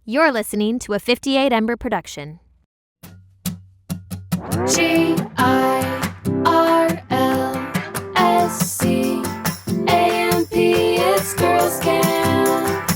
You're listening to a 58 Ember production. GIRLSCAMP, it's Girls Camp.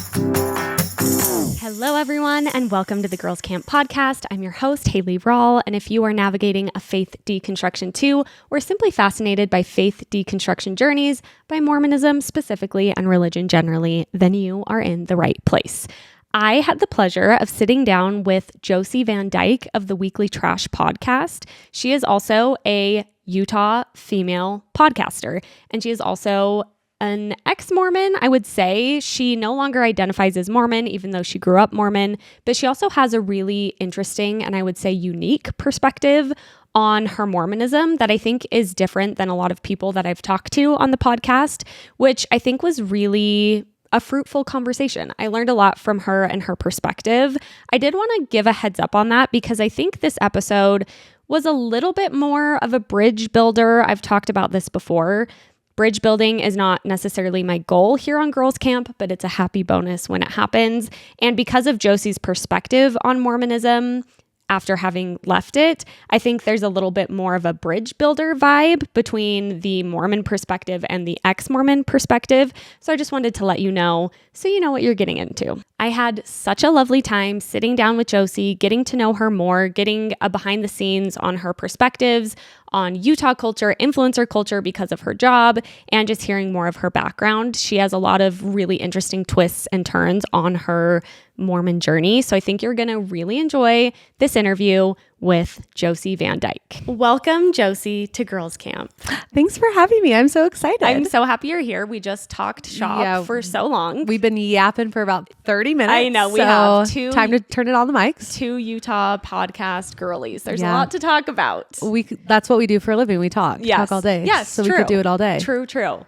Hello, everyone, and welcome to the Girls Camp podcast. I'm your host, Haley Rawl, and if you are navigating a faith deconstruction too, or simply fascinated by faith deconstruction journeys, by Mormonism specifically and religion generally, then you are in the right place. I had the pleasure of sitting down with Josie Van Dyke of the Weekly Trash podcast. She is also a Utah female podcaster, and she is also an ex-Mormon, I would say. She no longer identifies as Mormon, even though she grew up Mormon, but she also has a really interesting and I would say unique perspective on her Mormonism that I think is different than a lot of people that I've talked to on the podcast, which I think was really a fruitful conversation. I learned a lot from her and her perspective. I did want to give a heads up on that because I think this episode was a little bit more of a bridge builder. I've talked about this before. Bridge building is not necessarily my goal here on Girls Camp, but it's a happy bonus when it happens. And because of Josie's perspective on Mormonism, after having left it, I think there's a little bit more of a bridge builder vibe between the Mormon perspective and the ex-Mormon perspective. So I just wanted to let you know so you know what you're getting into. I had such a lovely time sitting down with Josie, getting to know her more, getting a behind the scenes on her perspectives on Utah culture, influencer culture because of her job, and just hearing more of her background. She has a lot of really interesting twists and turns on her Mormon journey. So I think you're going to really enjoy this interview with Josie Van Dyke. Welcome, Josie, to Girls Camp. Thanks for having me. I'm so excited. I'm so happy you're here. We just talked shop for so long. We've been yapping for about 30 minutes. I know. We have time to turn it on the mics. Two Utah podcast girlies. There's a lot to talk about. That's what we do for a living. We talk. Yes. Talk all day. Yes, so true. we could do it all day. True.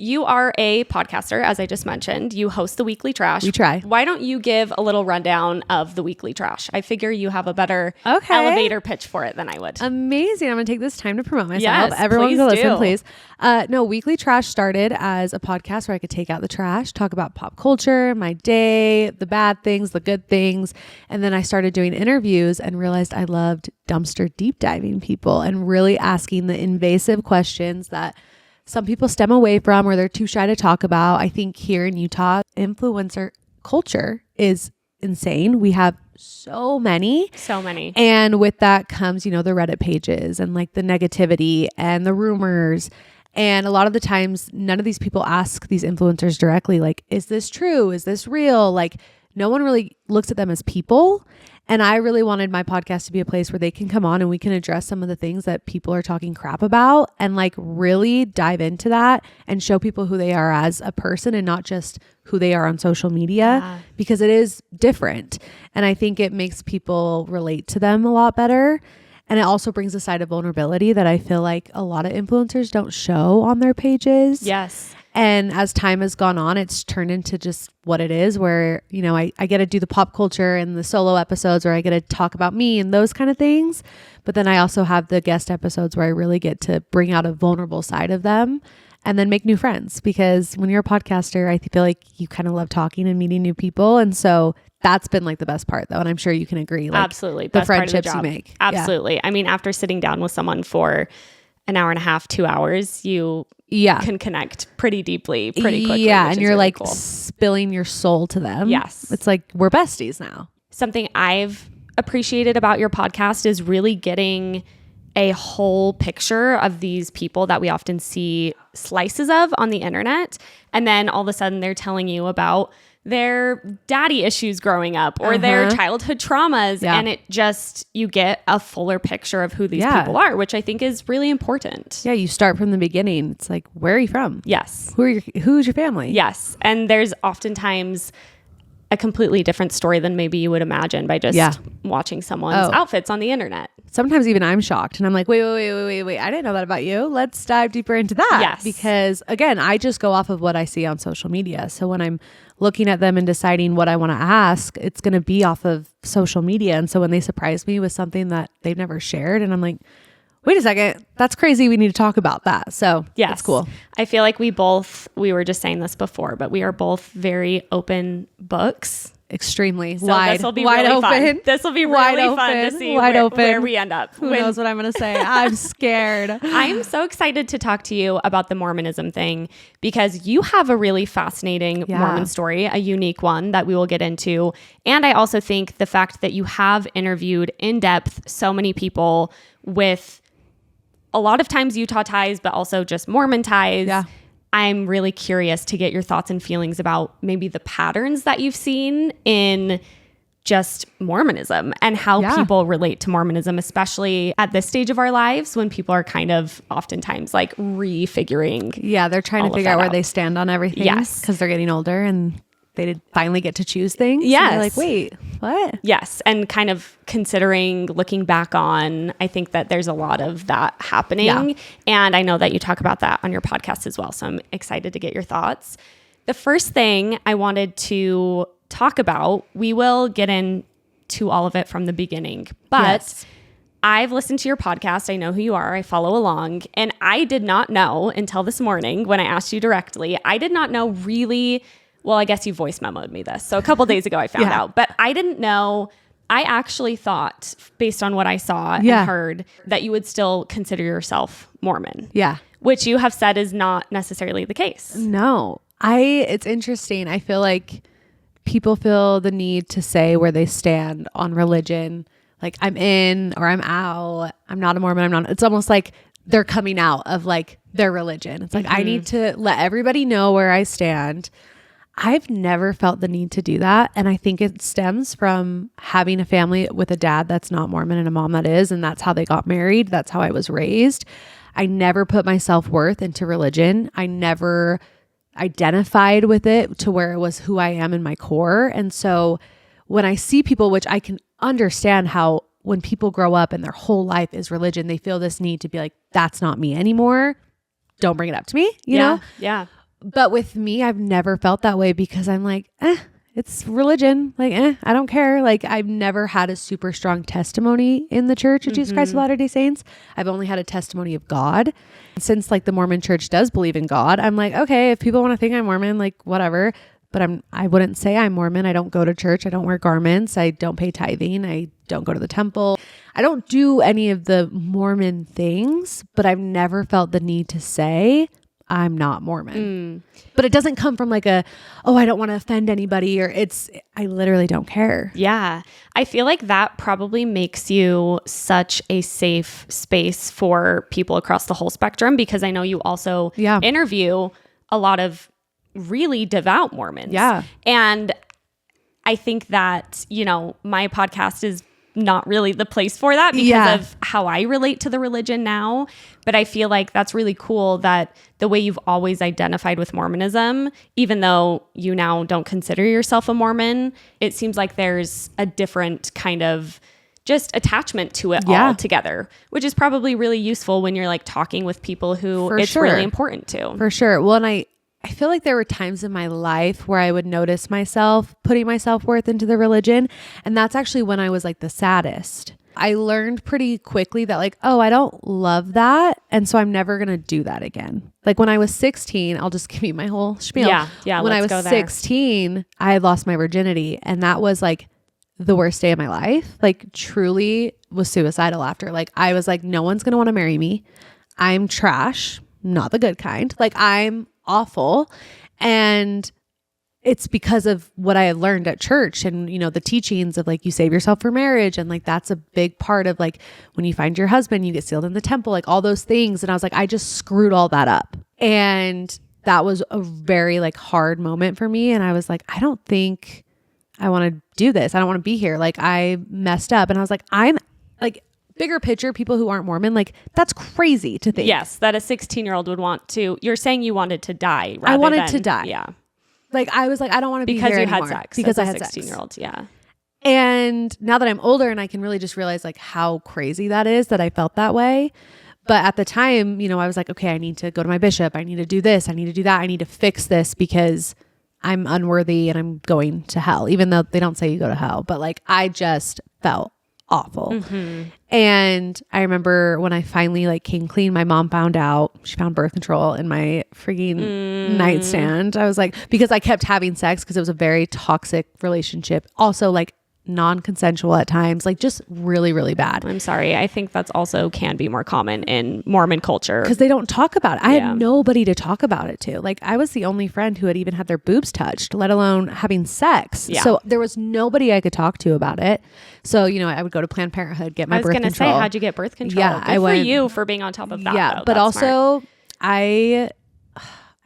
You are a podcaster, as I just mentioned. You host the Weekly Trash. We try. Why don't you give a little rundown of the Weekly Trash? I figure you have a better elevator pitch for it than I would. Amazing. I'm going to take this time to promote myself. Yes, Everyone go listen, do. please. No, Weekly Trash started as a podcast where I could take out the trash, talk about pop culture, my day, the bad things, the good things. And then I started doing interviews and realized I loved dumpster deep diving people and really asking the invasive questions that some people stem away from or they're too shy to talk about. I think here in Utah, influencer culture is insane. We have so many. And with that comes, the Reddit pages and like the negativity and the rumors. And a lot of the times, none of these people ask these influencers directly, like, is this true? Is this real? Like, no one really looks at them as people. And I really wanted my podcast to be a place where they can come on and we can address some of the things that people are talking crap about and like really dive into that and show people who they are as a person and not just who they are on social media because it is different. And I think it makes people relate to them a lot better. And it also brings a side of vulnerability that I feel like a lot of influencers don't show on their pages. Yes. And as time has gone on, it's turned into just what it is where, I get to do the pop culture and the solo episodes where I get to talk about me and those kind of things. But then I also have the guest episodes where I really get to bring out a vulnerable side of them and then make new friends. Because when you're a podcaster, I feel like you kind of love talking and meeting new people. And so that's been like the best part though. And I'm sure you can agree. Like, absolutely. The friendships you make. Absolutely. Yeah. I mean, after sitting down with someone for an hour and a half, 2 hours, you can connect pretty deeply, pretty quickly. Yeah. And you're really like cool. spilling your soul to them. Yes. It's like we're besties now. Something I've appreciated about your podcast is really getting a whole picture of these people that we often see slices of on the internet. And then all of a sudden they're telling you about their daddy issues growing up or their childhood traumas. And it just, you get a fuller picture of who these people are, which I think is really important. Yeah. You start from the beginning. It's like, where are you from? Yes. Who's your family? Yes. And there's oftentimes a completely different story than maybe you would imagine by just watching someone's outfits on the internet. Sometimes even I'm shocked and I'm like, wait. I didn't know that about you. Let's dive deeper into that. Yes. Because again, I just go off of what I see on social media. So when I'm looking at them and deciding what I want to ask, it's going to be off of social media. And so when they surprise me with something that they've never shared and I'm like, wait a second, that's crazy. We need to talk about that. So yes, that's cool. I feel like we were just saying this before, but we are both very open books extremely So wide, this will be wide really open. fun. This will be Wide really fun open, to see wide where open. we end up. Who knows what I'm going to say? I'm scared. I'm so excited to talk to you about the Mormonism thing because you have a really fascinating Mormon story, a unique one that we will get into. And I also think the fact that you have interviewed in depth so many people with a lot of times Utah ties, but also just Mormon ties. Yeah. I'm really curious to get your thoughts and feelings about maybe the patterns that you've seen in just Mormonism and how people relate to Mormonism, especially at this stage of our lives when people are kind of oftentimes like refiguring. Yeah, they're trying to figure out where they stand on everything. Yes. Because they're getting older and they did finally get to choose things. Yes. And they're like, wait, what? Yes. And kind of considering, looking back on, I think that there's a lot of that happening. Yeah. And I know that you talk about that on your podcast as well. So I'm excited to get your thoughts. The first thing I wanted to talk about, we will get into all of it from the beginning, but I've listened to your podcast. I know who you are. I follow along. And I did not know until this morning when I asked you directly, I did not know really. Well, I guess you voice memoed me this. So a couple days ago I found out, but I didn't know. I actually thought, based on what I saw and heard, that you would still consider yourself Mormon. Yeah. Which you have said is not necessarily the case. No. It's interesting. I feel like people feel the need to say where they stand on religion. Like I'm in or I'm out. I'm not a Mormon. I'm not. It's almost like they're coming out of like their religion. It's like, I need to let everybody know where I stand. I've never felt the need to do that. And I think it stems from having a family with a dad that's not Mormon and a mom that is. And that's how they got married. That's how I was raised. I never put my self-worth into religion. I never identified with it to where it was who I am in my core. And so when I see people, which I can understand how when people grow up and their whole life is religion, they feel this need to be like, that's not me anymore. Don't bring it up to me, you know? Yeah. But with me, I've never felt that way because I'm like, it's religion. Like, I don't care. Like, I've never had a super strong testimony in the Church of Jesus Christ of Latter-day Saints. I've only had a testimony of God. Since like the Mormon Church does believe in God, I'm like, okay, if people want to think I'm Mormon, like whatever. But I wouldn't say I'm Mormon. I don't go to church. I don't wear garments. I don't pay tithing. I don't go to the temple. I don't do any of the Mormon things, but I've never felt the need to say I'm not Mormon. But it doesn't come from like I don't want to offend anybody, or I literally don't care. Yeah. I feel like that probably makes you such a safe space for people across the whole spectrum, because I know you also interview a lot of really devout Mormons. Yeah. And I think that, my podcast is not really the place for that because of how I relate to the religion now. But I feel like that's really cool that the way you've always identified with Mormonism, even though you now don't consider yourself a Mormon, it seems like there's a different kind of just attachment to it all together, which is probably really useful when you're like talking with people who it's really important to. For sure. Well, and I feel like there were times in my life where I would notice myself putting my self-worth into the religion. And that's actually when I was like the saddest. I learned pretty quickly that like, I don't love that. And so I'm never going to do that again. Like when I was 16, I'll just give you my whole spiel. Yeah. When I was 16, I had lost my virginity. And that was like the worst day of my life. Like truly was suicidal after. Like I was like, no one's going to want to marry me. I'm trash, not the good kind. Like I'm awful. And it's because of what I had learned at church and, the teachings of like, you save yourself for marriage. And like, that's a big part of like, when you find your husband, you get sealed in the temple, like all those things. And I was like, I just screwed all that up. And that was a very like hard moment for me. And I was like, I don't think I want to do this. I don't want to be here. Like I messed up. And I was like, I'm like, bigger picture, people who aren't Mormon, like that's crazy to think. Yes, that a 16-year-old would want to. You're saying you wanted to die. I wanted to die. Yeah. Like I was like, I don't want to be here anymore. Because you had sex. Because I had 16-year-old. Yeah. And now that I'm older and I can really just realize like how crazy that is that I felt that way. But at the time, I was like, okay, I need to go to my bishop. I need to do this. I need to do that. I need to fix this because I'm unworthy and I'm going to hell, even though they don't say you go to hell. But like, I just felt awful. And I remember when I finally like came clean, my mom found out. She found birth control in my freaking nightstand. I was like, because I kept having sex because it was a very toxic relationship. Also like non-consensual at times, like just really, really bad. I'm sorry. I think that's also can be more common in Mormon culture. Because they don't talk about it. I had nobody to talk about it to. Like I was the only friend who had even had their boobs touched, let alone having sex. Yeah. So there was nobody I could talk to about it. So, you know, I would go to Planned Parenthood, get my birth control. I was going to say, how'd you get birth control? Yeah, Good for you for being on top of that. Yeah, though. but That's also smart.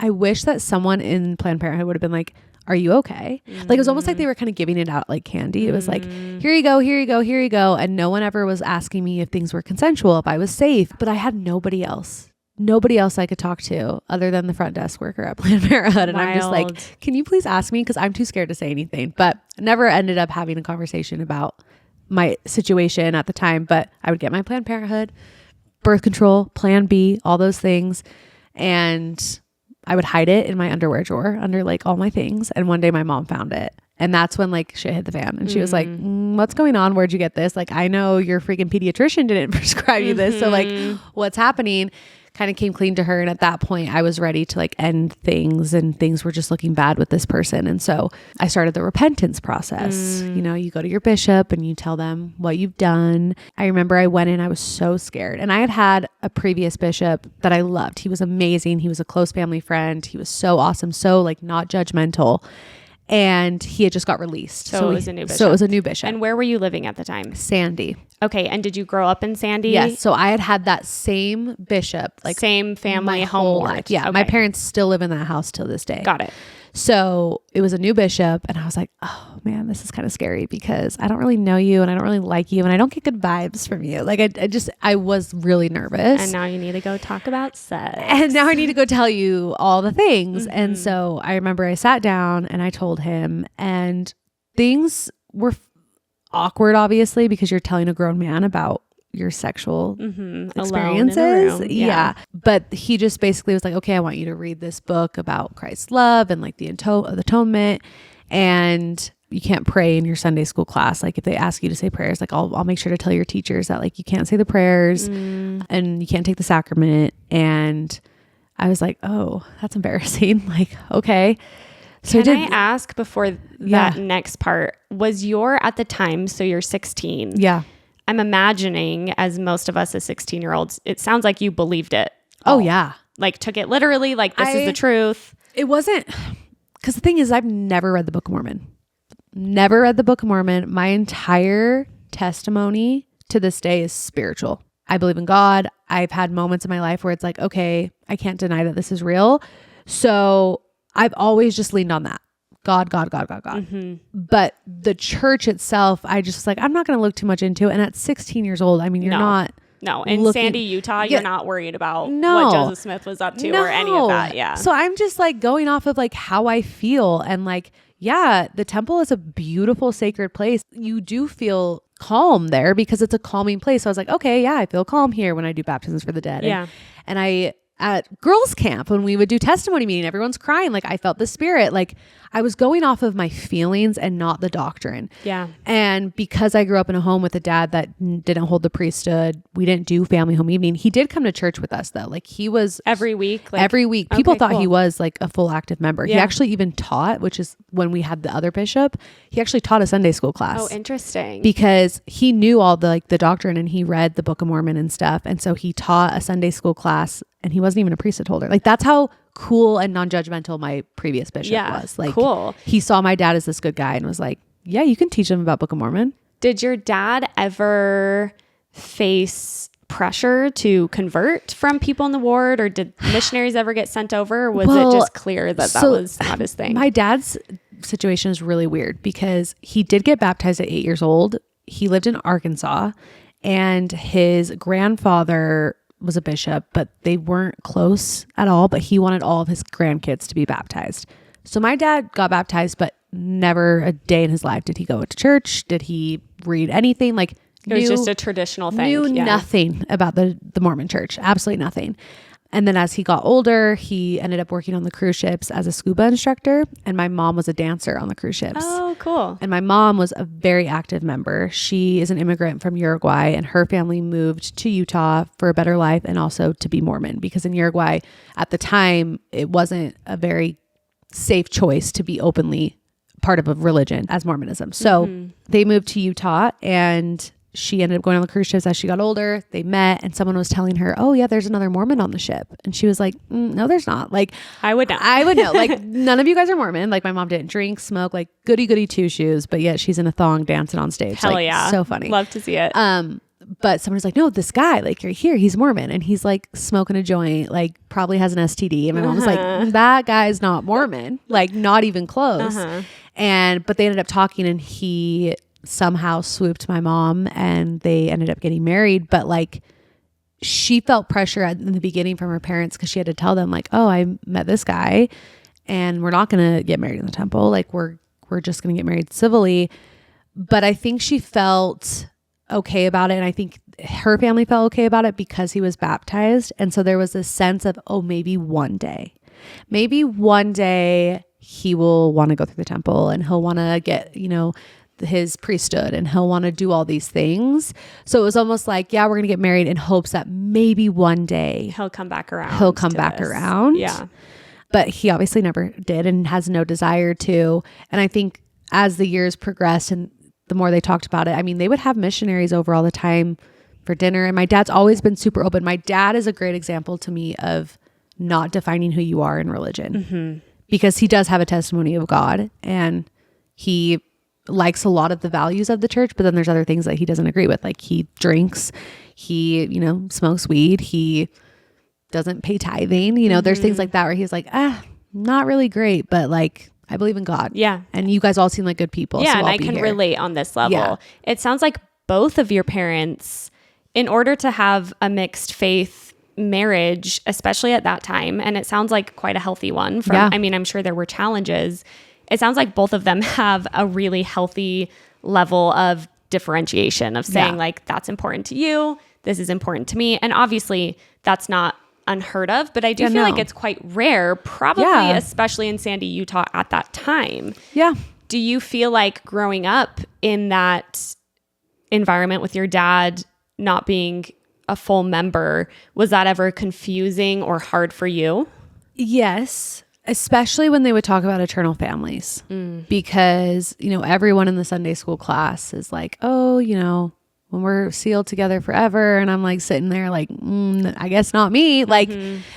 I wish that someone in Planned Parenthood would have been like, are you okay? Like it was almost like they were kind of giving it out like candy. It was like, here you go, here you go, here you go. And no one ever was asking me if things were consensual, if I was safe. But I had nobody else I could talk to other than the front desk worker at Planned Parenthood. And I'm just like, can you please ask me? Because I'm too scared to say anything. But never ended up having a conversation about my situation at the time. But I would get my Planned Parenthood, birth control, Plan B, all those things. And I would hide it in my underwear drawer under like all my things. And one day my mom found it. And that's when like shit hit the fan. And she was like, what's going on? Where'd you get this? Like, I know your freaking pediatrician didn't prescribe you this. So like what's happening? Kind of came clean to her. And at that point I was ready to like end things, and things were just looking bad with this person. And so I started the repentance process. You know, you go to your bishop and you tell them what you've done. I remember I went in, I was so scared. And I had had a previous bishop that I loved. He was amazing. He was a close family friend. He was so awesome. So like not judgmental. And he had just got released. So it was a new bishop. So it was a new bishop. And where were you living at the time? Sandy. Okay. And did you grow up in Sandy? Yes. So I had that same bishop, like same family, my home whole board. life. Yeah. Okay. My parents still live in that house till this day. Got it. So it was a new bishop, and I was like, oh man, this is kind of scary because I don't really know you and I don't really like you and I don't get good vibes from you. Like I was really nervous. And now you need to go talk about sex. And now I need to go tell you all the things. And so I remember I sat down and I told him, and things were awkward, obviously, because you're telling a grown man about your sexual experiences. Yeah. But he just basically was like, okay, I want you to read this book about Christ's love and like the atonement. And you can't pray in your Sunday school class. Like if they ask you to say prayers, like I'll make sure to tell your teachers that like you can't say the prayers and you can't take the sacrament. And I was like, oh, that's embarrassing. Like, okay. So Can I ask before that next part, was at the time, so you're 16. Yeah. I'm imagining, as most of us as 16-year-olds, it sounds like you believed it. Oh, yeah. Like took it literally, like this is the truth. It wasn't, because the thing is, I've never read the Book of Mormon. Never read the Book of Mormon. My entire testimony to this day is spiritual. I believe in God. I've had moments in my life where it's like, okay, I can't deny that this is real. So I've always just leaned on that. God. But the church itself, I just was like, I'm not going to look too much into it. And at 16 years old, I mean, you're not. No, in Sandy, Utah, you're not worried about what Joseph Smith was up to or any of that. Yeah. So I'm just like going off of like how I feel. And like, yeah, the temple is a beautiful sacred place. You do feel calm there because it's a calming place. So I was like, okay, yeah, I feel calm here when I do baptisms for the dead. Yeah. And I, at girls camp, when we would do testimony meeting, everyone's crying. Like I felt the spirit. Like I was going off of my feelings and not the doctrine. Yeah. And because I grew up in a home with a dad that didn't hold the priesthood, we didn't do family home evening. He did come to church with us though. Like he was every week. Every week. People thought he was like a full active member. Yeah. He actually even taught, which is when we had the other bishop, he actually taught a Sunday school class. Oh, interesting. Because he knew all the doctrine and he read the Book of Mormon and stuff. And so he taught a Sunday school class and he wasn't even a priesthood holder. Like that's how cool and non-judgmental my previous bishop was. Like cool. He saw my dad as this good guy and was like, yeah, you can teach them about Book of Mormon. Did your dad ever face pressure to convert from people in the ward, or did missionaries ever get sent over? Or was it just clear that that was not his thing? My dad's situation is really weird because he did get baptized at 8 years old. He lived in Arkansas and his grandfather was a bishop, but they weren't close at all, but he wanted all of his grandkids to be baptized. So my dad got baptized, but never a day in his life did he go to church. Did he read anything? Like it was just a traditional thing. Knew nothing about the Mormon church. Absolutely nothing. And then as he got older, he ended up working on the cruise ships as a scuba instructor. And my mom was a dancer on the cruise ships. Oh, cool. And my mom was a very active member. She is an immigrant from Uruguay, and her family moved to Utah for a better life and also to be Mormon, because in Uruguay at the time, it wasn't a very safe choice to be openly part of a religion as Mormonism. So they moved to Utah, and she ended up going on the cruise ships as she got older. They met, and someone was telling her, oh yeah, there's another Mormon on the ship. And she was like, no, there's not. Like, I would know. Like, none of you guys are Mormon. Like, my mom didn't drink, smoke, like goody two shoes, but yet she's in a thong dancing on stage. Hell like, yeah. So funny. Love to see it. But someone was like, no, this guy, like, you're here, he's Mormon, and he's like smoking a joint, like probably has an STD. And my mom was like, that guy's not Mormon, like not even close. But they ended up talking, and he somehow swooped my mom, and they ended up getting married. But like, she felt pressure in the beginning from her parents, because she had to tell them like, oh, I met this guy, and we're not going to get married in the temple. Like, we're just going to get married civilly. But I think she felt okay about it, and I think her family felt okay about it because he was baptized. And so there was this sense of, oh, maybe one day he will want to go through the temple, and he'll want to get, his priesthood, and he'll want to do all these things. So it was almost like, yeah, we're going to get married in hopes that maybe one day he'll come back around. Yeah. But he obviously never did, and has no desire to. And I think as the years progressed, and the more they talked about it, I mean, they would have missionaries over all the time for dinner. And my dad's always been super open. My dad is a great example to me of not defining who you are in religion, because he does have a testimony of God, and he likes a lot of the values of the church, but then there's other things that he doesn't agree with. Like, he drinks, he, smokes weed, he doesn't pay tithing, there's things like that where he's like, not really great, but like, I believe in God. Yeah. And you guys all seem like good people. Yeah. So And I'll I be can here. relate on this level. Yeah. It sounds like both of your parents, in order to have a mixed faith marriage, especially at that time, and it sounds like quite a healthy one I mean, I'm sure there were challenges. It sounds like both of them have a really healthy level of differentiation of saying like, that's important to you, this is important to me. And obviously that's not unheard of, but I do feel like it's quite rare, probably especially in Sandy, Utah at that time. Yeah. Do you feel like growing up in that environment with your dad not being a full member, was that ever confusing or hard for you? Yes. Especially when they would talk about eternal families, because, everyone in the Sunday school class is like, oh, when we're sealed together forever. And I'm like sitting there like, I guess not me. Like,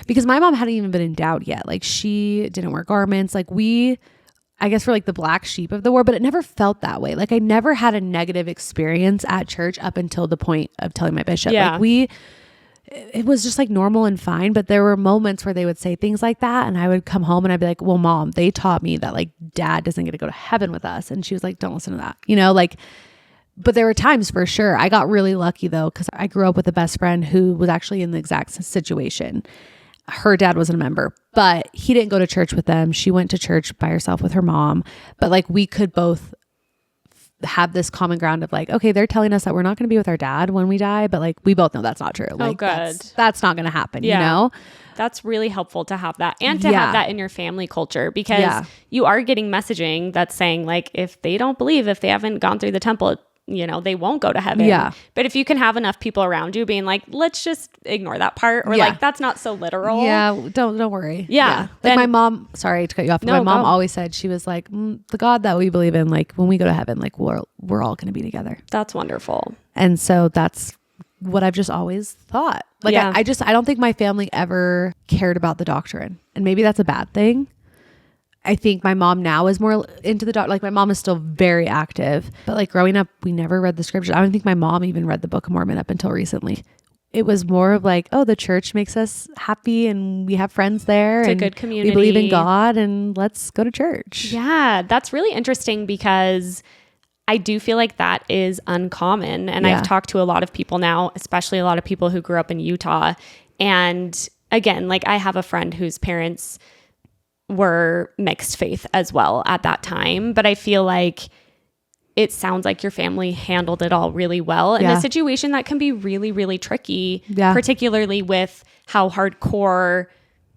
because my mom hadn't even been endowed yet. Like, she didn't wear garments. Like, I guess we're like the black sheep of the war, but it never felt that way. Like, I never had a negative experience at church up until the point of telling my bishop. Yeah. Like, it was just like normal and fine, but there were moments where they would say things like that, and I would come home and I'd be like, well, Mom, they taught me that like dad doesn't get to go to heaven with us. And she was like, don't listen to that, but there were times for sure. I got really lucky though, because I grew up with a best friend who was actually in the exact situation. Her dad wasn't a member, but he didn't go to church with them. She went to church by herself with her mom, but like, we could both have this common ground of like, okay, they're telling us that we're not going to be with our dad when we die, but like, we both know that's not true. Like, good. That's not going to happen, you know? That's really helpful to have that, and to have that in your family culture, because you are getting messaging that's saying like, if they don't believe, if they haven't gone through the temple, they won't go to heaven. Yeah. But if you can have enough people around you being like, let's just ignore that part, or like, that's not so literal. Yeah. Don't worry. Yeah. Like, my mom, sorry to cut you off. My mom always said, she was like, the God that we believe in, like when we go to heaven, like we're all going to be together. That's wonderful. And so that's what I've just always thought. Like, I don't think my family ever cared about the doctrine, and maybe that's a bad thing. I think my mom now is more into the like, my mom is still very active, but like growing up, we never read the scriptures. I don't think my mom even read the Book of Mormon up until recently. It was more of like, oh, the church makes us happy and we have friends there. It's and a good community. We believe in God and let's go to church. Yeah, that's really interesting, because I do feel like that is uncommon. And I've talked to a lot of people now, especially a lot of people who grew up in Utah. And again, like, I have a friend whose parents were mixed faith as well at that time. But I feel like it sounds like your family handled it all really well in a situation that can be really, really tricky, particularly with how hardcore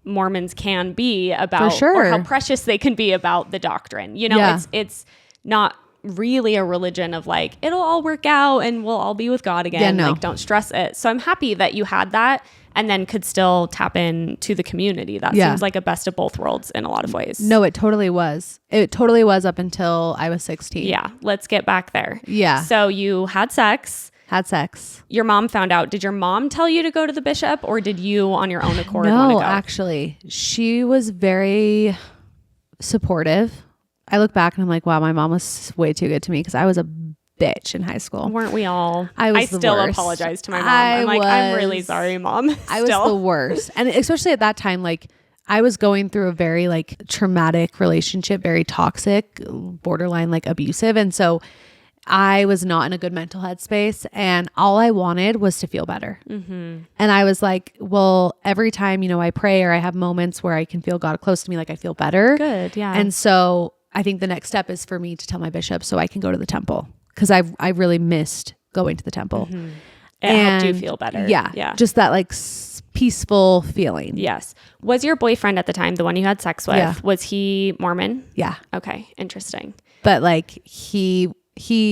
Mormons can be about, or how precious they can be about the doctrine. You know, it's not really a religion of like, it'll all work out and we'll all be with God again. Like, don't stress it. So I'm happy that you had that and then could still tap into the community. That seems like a best of both worlds in a lot of ways. No, it totally was. It totally was up until I was 16. Yeah. Let's get back there. Yeah. So you had sex. Your mom found out. Did your mom tell you to go to the bishop, or did you on your own accord want to go? No, actually. She was very supportive. I look back and I'm like, wow, my mom was way too good to me because I was a bitch in high school. Weren't we all? I still worst. Apologize to my mom. I'm really sorry, Mom. I was the worst. And especially at that time, like I was going through a very like traumatic relationship, very toxic, borderline like abusive. And so I was not in a good mental headspace, and all I wanted was to feel better. And I was like, well, every time, you know, I pray or I have moments where I can feel God close to me, like I feel better. Good. Yeah. And so I think the next step is for me to tell my bishop so I can go to the temple, because I really missed going to the temple. It helped you feel better. Yeah. Just that like peaceful feeling. Yes. Was your boyfriend at the time, the one you had sex with, was he Mormon? Yeah. Okay. Interesting. But like he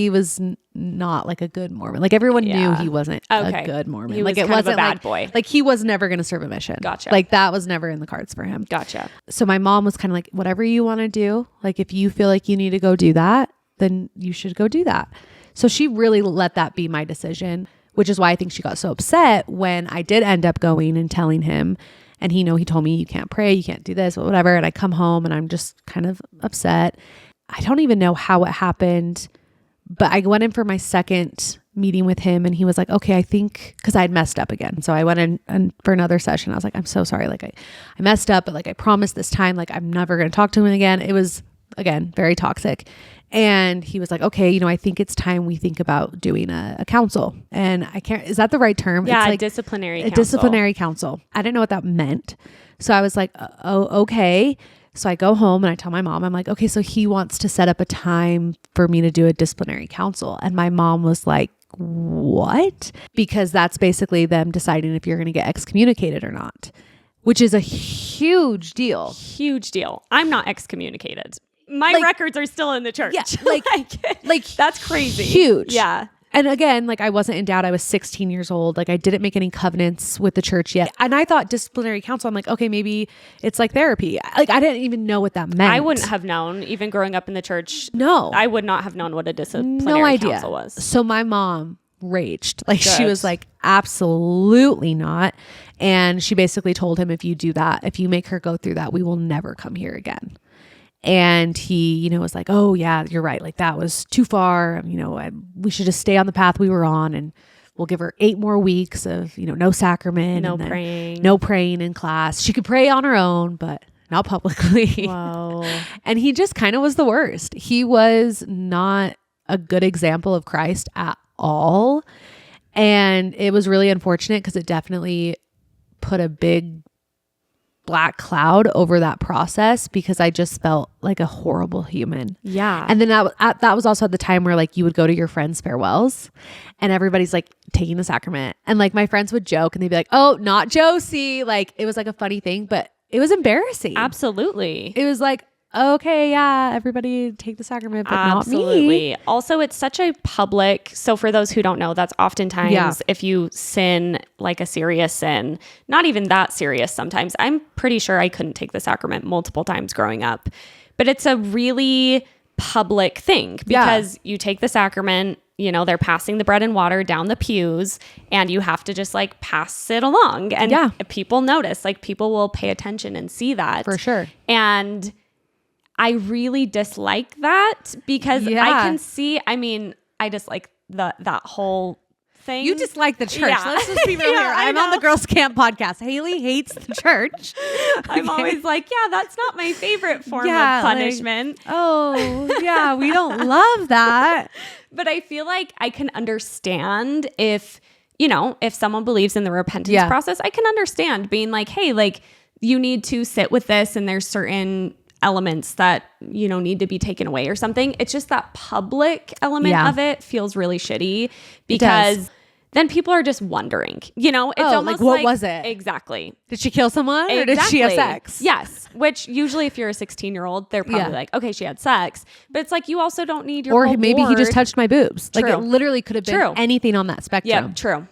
was not like a good Mormon. Like everyone knew he wasn't a good Mormon. He was like it kind of wasn't a bad like, boy. Like he was never going to serve a mission. Gotcha. Like that was never in the cards for him. Gotcha. So my mom was kind of like, whatever you want to do, like if you feel like you need to go do that, then you should go do that. So she really let that be my decision, which is why I think she got so upset when I did end up going and telling him. And he told me, you can't pray, you can't do this, whatever. And I come home and I'm just kind of upset. I don't even know how it happened, but I went in for my second meeting with him and he was like, okay, I think, because I had messed up again. So I went in for another session. I was like, I'm so sorry. Like I messed up, but like I promised this time, like I'm never going to talk to him again. It was, again, very toxic. And he was like, okay, I think it's time we think about doing a council. And I can't, is that the right term? Yeah, it's like disciplinary council. Disciplinary council. I didn't know what that meant. So I was like, oh, okay. So I go home and I tell my mom, I'm like, okay, so he wants to set up a time for me to do a disciplinary council. And my mom was like, what? Because that's basically them deciding if you're going to get excommunicated or not, which is a huge deal. Huge deal. I'm not excommunicated. My records are still in the church. Yeah, like that's crazy. Huge. Yeah. And again, like I wasn't in doubt. I was 16 years old. Like I didn't make any covenants with the church yet. And I thought disciplinary council, I'm like, okay, maybe it's like therapy. Like I didn't even know what that meant. I wouldn't have known, even growing up in the church. No. I would not have known what a disciplinary council was. So my mom raged. Like she was like, absolutely not. And she basically told him, if you do that, if you make her go through that, we will never come here again. And he, was like, oh yeah, you're right. Like that was too far. We should just stay on the path we were on, and we'll give her 8 more weeks of, no sacrament, no praying in class. She could pray on her own, but not publicly. Wow. And he just kind of was the worst. He was not a good example of Christ at all. And it was really unfortunate because it definitely put a big black cloud over that process, because I just felt like a horrible human. Yeah. And then that was also at the time where like you would go to your friends' farewells and everybody's like taking the sacrament, and like my friends would joke and they'd be like, oh, not Josie. Like it was like a funny thing, but it was embarrassing. Absolutely. It was like, okay, yeah, everybody take the sacrament, but not me. Also, it's such a public, so for those who don't know, that's oftentimes if you sin like a serious sin, not even that serious sometimes. I'm pretty sure I couldn't take the sacrament multiple times growing up, but it's a really public thing because you take the sacrament, they're passing the bread and water down the pews and you have to just like pass it along, and people notice, like people will pay attention and see that. For sure. And I really dislike that because I can see, I dislike that whole thing. You dislike the church. Yeah. Let's just be real here. I'm on the Girls Camp podcast. Haley hates the church. I'm always like, that's not my favorite form of punishment. Like, we don't love that. But I feel like I can understand if someone believes in the repentance process, I can understand being like, hey, like you need to sit with this, and there's certain elements that, need to be taken away or something. It's just that public element of it feels really shitty because then people are just wondering, it's almost what was it? Exactly. Did she kill someone or did she have sex? Yes. Which usually if you're a 16-year-old, they're probably like, okay, she had sex. But it's like, you also don't need your Or maybe he just touched my boobs. True. Like it literally could have been anything on that spectrum. Yeah, true.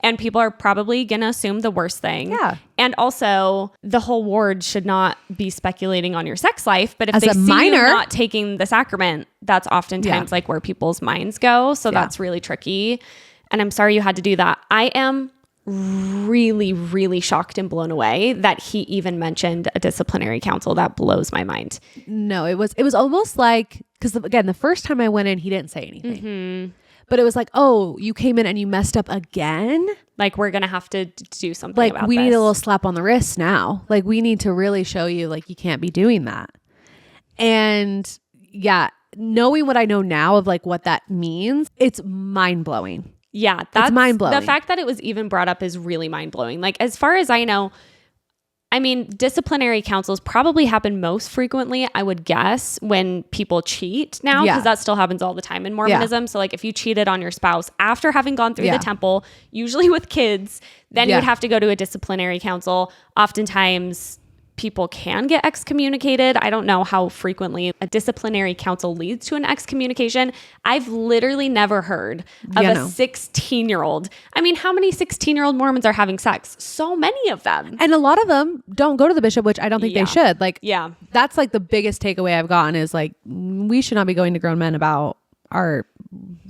And people are probably going to assume the worst thing. Yeah. And also, the whole ward should not be speculating on your sex life. But if As they a see minor, you not taking the sacrament, that's oftentimes like where people's minds go. So that's really tricky. And I'm sorry you had to do that. I am really, really shocked and blown away that he even mentioned a disciplinary council. That blows my mind. No, it was almost like, because again, the first time I went in, he didn't say anything. Mm-hmm. But it was like, oh, you came in and you messed up again? Like, we're going to have to do something like about we this. need a little slap on the wrist now. Like we need to really show you like you can't be doing that. And yeah, knowing what I know now of like what that means, it's mind-blowing. Yeah, that's mind-blowing. The fact that it was even brought up is really mind-blowing. Like, as far as I know, I mean, disciplinary councils probably happen most frequently, I would guess, when people cheat now, because that still happens all the time in Mormonism. So like if you cheated on your spouse after having gone through the temple, usually with kids, then you would have to go to a disciplinary council. Oftentimes people can get excommunicated. I don't know how frequently a disciplinary council leads to an excommunication. I've literally never heard of a 16-year-old. I mean, how many 16-year-old Mormons are having sex? So many of them. And a lot of them don't go to the bishop, which I don't think they should. Like, that's like the biggest takeaway I've gotten is like, we should not be going to grown men about our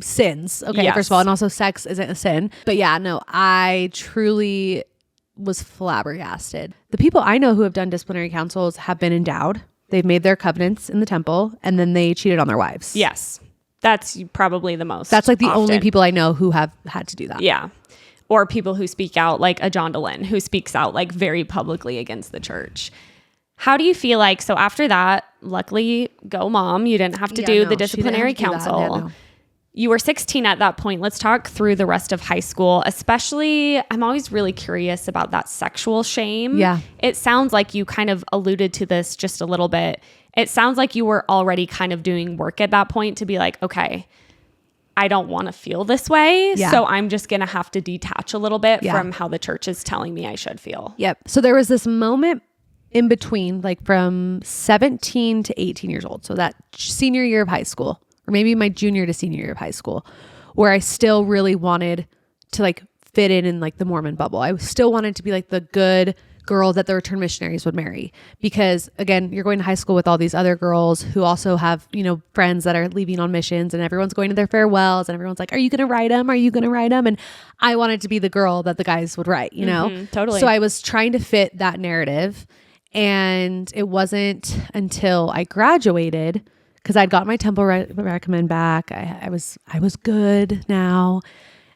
sins. Okay, first of all, and also sex isn't a sin. But yeah, no, I truly was flabbergasted. The people I know who have done disciplinary councils have been endowed. They've made their covenants in the temple and then they cheated on their wives. Yes. That's probably the most. That's like the only people I know who have had to do that. Yeah. Or people who speak out, like a John DeLynn, who speaks out like very publicly against the church. How do you feel like, so after that, luckily, go mom, you didn't have to do the disciplinary council. You were 16 at that point. Let's talk through the rest of high school. Especially, I'm always really curious about that sexual shame. Yeah. It sounds like you kind of alluded to this just a little bit. It sounds like you were already kind of doing work at that point to be like, okay, I don't want to feel this way. Yeah. So I'm just going to have to detach a little bit from how the church is telling me I should feel. Yep. So there was this moment in between, like from 17 to 18 years old. So that senior year of high school, or maybe my junior to senior year of high school, where I still really wanted to like fit in like the Mormon bubble. I still wanted to be like the good girl that the return missionaries would marry, because again, you're going to high school with all these other girls who also have, friends that are leaving on missions, and everyone's going to their farewells and everyone's like, are you going to write them? Are you going to write them? And I wanted to be the girl that the guys would write, Totally. So I was trying to fit that narrative, and it wasn't until I graduated, because I'd got my temple recommend back. I was good now.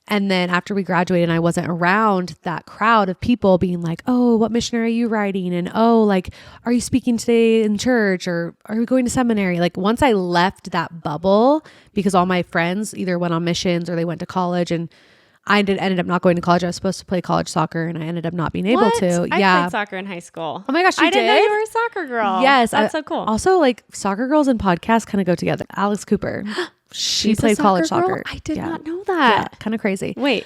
And then after we graduated and I wasn't around that crowd of people being like, oh, what mission are you writing? And oh, like, are you speaking today in church, or are we going to seminary? Like once I left that bubble, because all my friends either went on missions or they went to college, and I ended up not going to college. I was supposed to play college soccer and I ended up not being able to. I played soccer in high school. Oh my gosh, I didn't know you were a soccer girl. Yes. That's so cool. Also, like soccer girls and podcasts kind of go together. Alex Cooper. She played college soccer. I did not know that. Yeah, kind of crazy. Wait,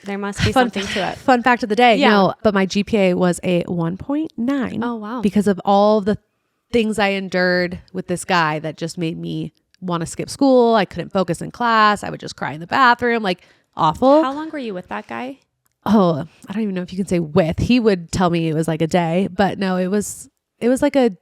there must be something to it. Fun fact of the day. Yeah. No, but my GPA was a 1.9. Oh, wow. Because of all the things I endured with this guy that just made me want to skip school. I couldn't focus in class. I would just cry in the bathroom. Like awful. How long were you with that guy? Oh, I don't even know if you can say with. He would tell me it was like a day, but no, it was like a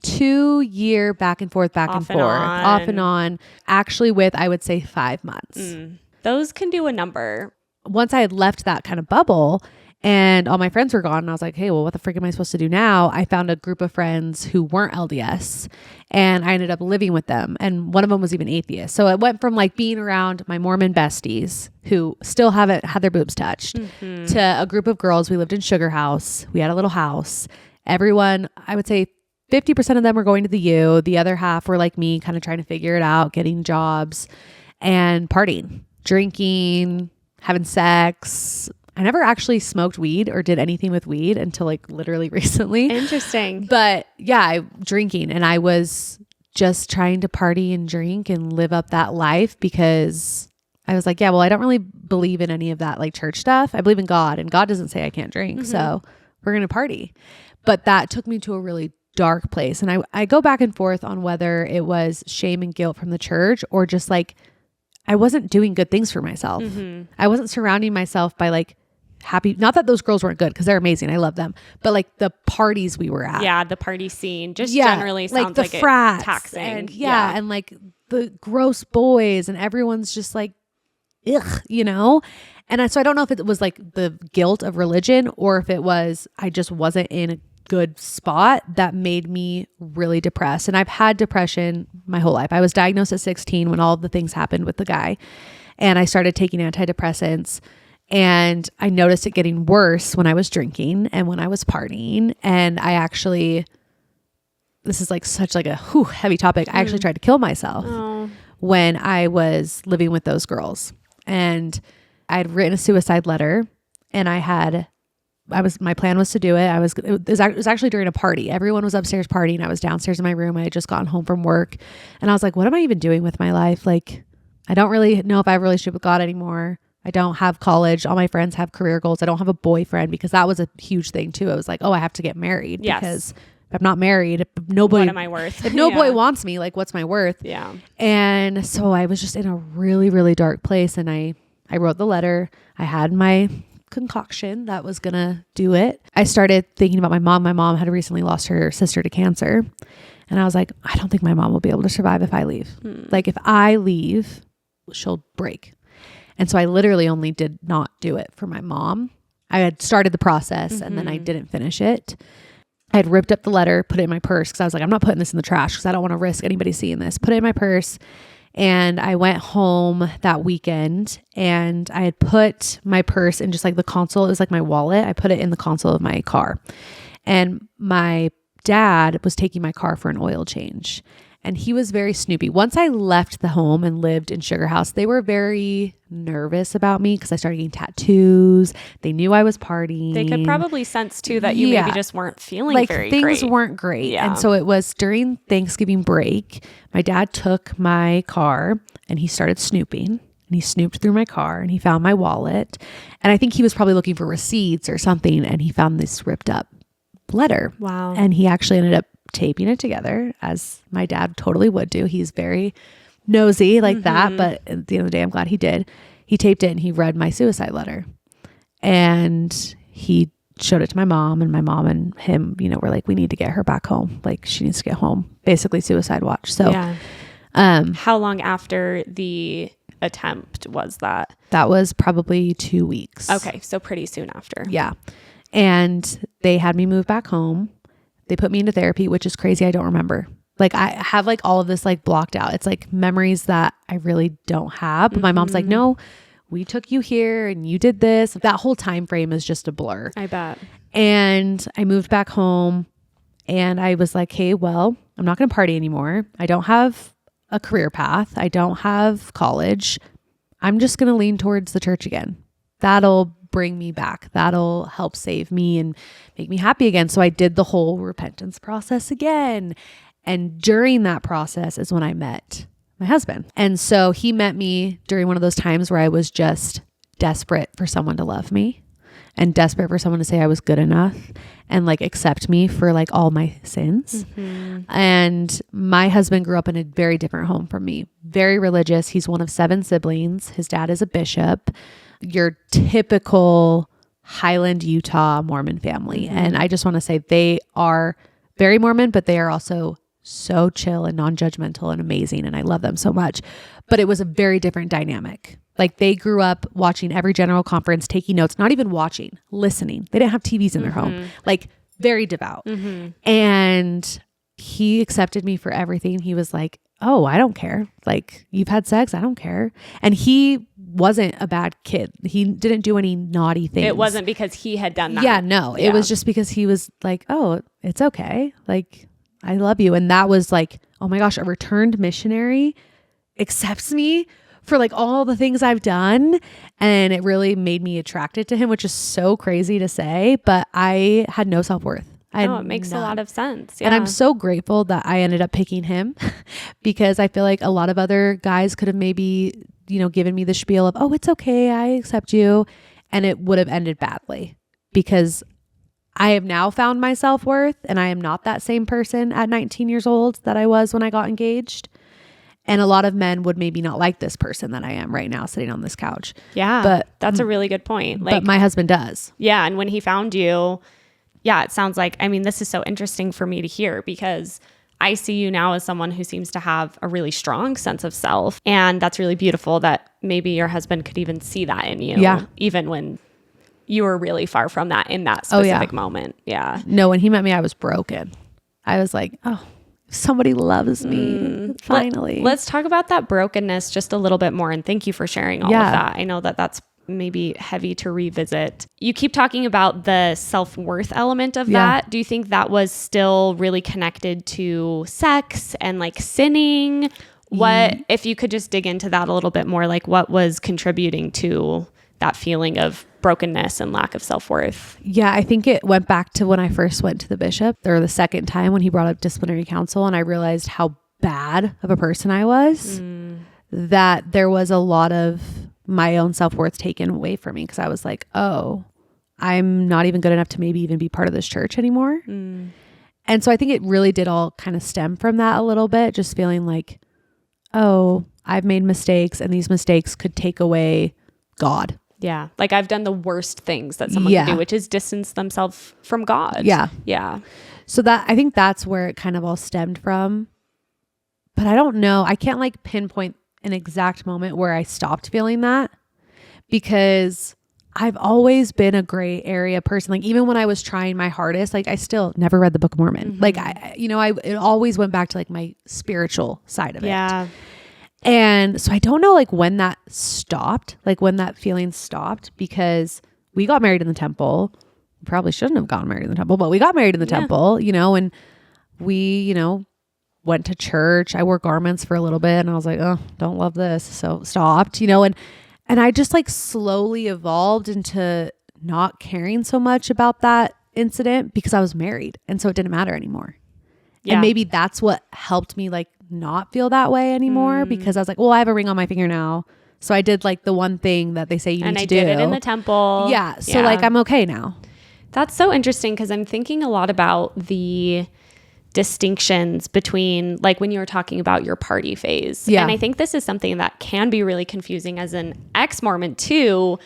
2-year back and forth, off and on. Actually with, I would say 5 months. Those can do a number. Once I had left that kind of bubble and all my friends were gone, and I was like, hey, well, what the frick am I supposed to do now? I found a group of friends who weren't LDS, and I ended up living with them. And one of them was even atheist. So it went from like being around my Mormon besties who still haven't had their boobs touched to a group of girls. We lived in Sugar House. We had a little house. Everyone, I would say 50% of them were going to the U. The other half were like me, kind of trying to figure it out, getting jobs and partying, drinking, having sex. I never actually smoked weed or did anything with weed until like literally recently. Interesting. But yeah, drinking, and I was just trying to party and drink and live up that life because I was like, yeah, well, I don't really believe in any of that like church stuff. I believe in God, and God doesn't say I can't drink. So we're going to party. But that took me to a really dark place. And I go back and forth on whether it was shame and guilt from the church or just like, I wasn't doing good things for myself. I wasn't surrounding myself by like happy, not that those girls weren't good because they're amazing. I love them. But like the parties we were at. Yeah. The party scene just generally sounds like the frats it's taxing. And and like the gross boys and everyone's just like, ugh, you know? And so I don't know if it was like the guilt of religion or if it was, I just wasn't in a good spot that made me really depressed. And I've had depression my whole life. I was diagnosed at 16 when all of the things happened with the guy. And I started taking antidepressants. And I noticed it getting worse when I was drinking and when I was partying. And I actually, this is like such like a heavy topic. I actually tried to kill myself when I was living with those girls. And I had written a suicide letter, and my plan was to do it. It was actually during a party. Everyone was upstairs partying. I was downstairs in my room. I had just gotten home from work, and I was like, what am I even doing with my life? Like, I don't really know if I have a relationship with God anymore. I don't have college. All my friends have career goals. I don't have a boyfriend, because that was a huge thing too. I was like, oh, I have to get married because if I'm not married, if nobody, what am I worth? If no boy wants me, like, what's my worth? Yeah. And so I was just in a really, really dark place. And I wrote the letter. I had my concoction that was going to do it. I started thinking about my mom. My mom had recently lost her sister to cancer. And I was like, I don't think my mom will be able to survive if I leave. Like, if I leave, she'll break. And so I literally only did not do it for my mom. I had started the process and then I didn't finish it. I had ripped up the letter, put it in my purse because I was like, I'm not putting this in the trash because I don't want to risk anybody seeing this. Put it in my purse. And I went home that weekend, and I had put my purse in just like the console. It was like my wallet. I put it in the console of my car. And my dad was taking my car for an oil change. And he was very snoopy. Once I left the home and lived in Sugar House, they were very nervous about me because I started getting tattoos. They knew I was partying. They could probably sense too that you maybe just weren't feeling like very things great. Weren't great. Yeah. And so it was during Thanksgiving break, my dad took my car and he started snooping. And he snooped through my car and he found my wallet. And I think he was probably looking for receipts or something. And he found this ripped up letter. Wow. And he actually ended up taping it together, as my dad totally would do. He's very nosy like that. But at the end of the day, I'm glad he did. He taped it and he read my suicide letter. And he showed it to my mom, and my mom and him, were like, we need to get her back home. Like, she needs to get home. Basically suicide watch. So how long after the attempt was that? That was probably 2 weeks. Okay. So pretty soon after. Yeah. And they had me move back home. They put me into therapy, which is crazy. I don't remember. Like, I have like all of this like blocked out. It's like memories that I really don't have. But my mom's like, no, we took you here and you did this. That whole time frame is just a blur. I bet. And I moved back home, and I was like, hey, well, I'm not going to party anymore. I don't have a career path. I don't have college. I'm just going to lean towards the church again. That'll bring me back. That'll help save me and make me happy again. So I did the whole repentance process again. And during that process is when I met my husband. And so he met me during one of those times where I was just desperate for someone to love me and desperate for someone to say I was good enough and like accept me for like all my sins. And my husband grew up in a very different home from me. Very religious. He's one of 7 siblings. His dad is a bishop. Your typical Highland, Utah Mormon family. And I just want to say they are very Mormon, but they are also so chill and non-judgmental and amazing. And I love them so much. But it was a very different dynamic. Like, they grew up watching every general conference, taking notes, not even watching, listening. They didn't have TVs in their home. Like, very devout. And he accepted me for everything. He was like, oh, I don't care. Like, you've had sex. I don't care. And he wasn't a bad kid. He didn't do any naughty things. It wasn't because he had done that. Yeah, no. It was just because he was like, oh, it's okay. Like, I love you. And that was like, oh my gosh, a returned missionary accepts me for like all the things I've done. And it really made me attracted to him, which is so crazy to say, but I had no self-worth. No, it makes a lot of sense. Yeah. And I'm so grateful that I ended up picking him because I feel like a lot of other guys could have maybe, given me the spiel of, oh, it's okay, I accept you. And it would have ended badly because I have now found my self-worth and I am not that same person at 19 years old that I was when I got engaged. And a lot of men would maybe not like this person that I am right now sitting on this couch. Yeah. But that's a really good point. But my husband does. Yeah. And when he found you, yeah, it sounds like, this is so interesting for me to hear because I see you now as someone who seems to have a really strong sense of self. And that's really beautiful that maybe your husband could even see that in you. Yeah. Even when you were really far from that in that specific moment. Yeah. No, when he met me, I was broken. I was like, oh, somebody loves me. Finally. Let's talk about that brokenness just a little bit more. And thank you for sharing all of that. I know that that's maybe heavy to revisit. You keep talking about the self-worth element of that. Do you think that was still really connected to sex and like sinning? What, if you could just dig into that a little bit more, like what was contributing to that feeling of brokenness and lack of self-worth? Yeah, I think it went back to when I first went to the bishop, or the second time when he brought up disciplinary counsel, and I realized how bad of a person I was, that there was a lot of my own self-worth taken away from me because I was like, oh, I'm not even good enough to maybe even be part of this church anymore. And so I think it really did all kind of stem from that a little bit, just feeling like, oh, I've made mistakes and these mistakes could take away God. Yeah. Like I've done the worst things that someone can do, which is distance themselves from God. Yeah. Yeah. So that, I think that's where it kind of all stemmed from. But I don't know. I can't like pinpoint an exact moment where I stopped feeling that because I've always been a gray area person. Like even when I was trying my hardest, like I still never read the Book of Mormon. Like it always went back to like my spiritual side of it. Yeah. And so I don't know like when that stopped, like when that feeling stopped, because we got married in the temple. We probably shouldn't have gotten married in the temple, but we got married in the temple, and we, went to church. I wore garments for a little bit and I was like, oh, don't love this. So stopped, and I just like slowly evolved into not caring so much about that incident because I was married. And so it didn't matter anymore. Yeah. And maybe that's what helped me like not feel that way anymore because I was like, well, I have a ring on my finger now. So I did like the one thing that they say you need to do. And I did it in the temple. Yeah. So like I'm okay now. That's so interesting because I'm thinking a lot about the distinctions between like when you were talking about your party phase. And I think this is something that can be really confusing as an ex-Mormon too,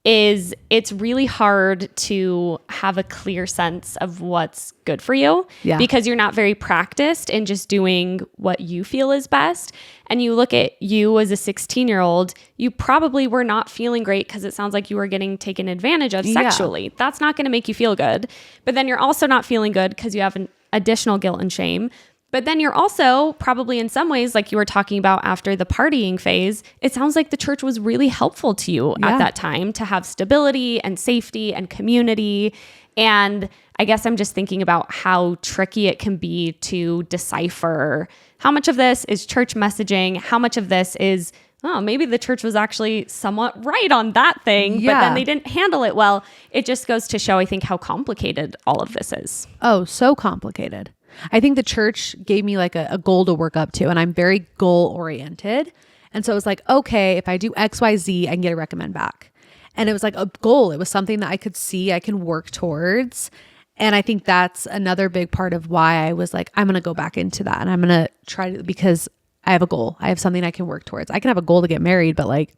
is it's really hard to have a clear sense of what's good for you because you're not very practiced in just doing what you feel is best. And you look at you as a 16-year-old, you probably were not feeling great because it sounds like you were getting taken advantage of sexually. That's not going to make you feel good. But then you're also not feeling good because you have an additional guilt and shame. But then you're also probably in some ways, like you were talking about after the partying phase, it sounds like the church was really helpful to you at that time to have stability and safety and community. And I guess I'm just thinking about how tricky it can be to decipher how much of this is church messaging, how much of this is, oh, maybe the church was actually somewhat right on that thing, but then they didn't handle it well. It just goes to show, I think, how complicated all of this is. Oh, so complicated. I think the church gave me like a goal to work up to, and I'm very goal oriented. And so it was like, okay, if I do X, Y, Z, I can get a recommend back. And it was like a goal. It was something that I could see I can work towards. And I think that's another big part of why I was like, I'm going to go back into that. And I'm going to try to, because I have a goal. I have something I can work towards. I can have a goal to get married, but like,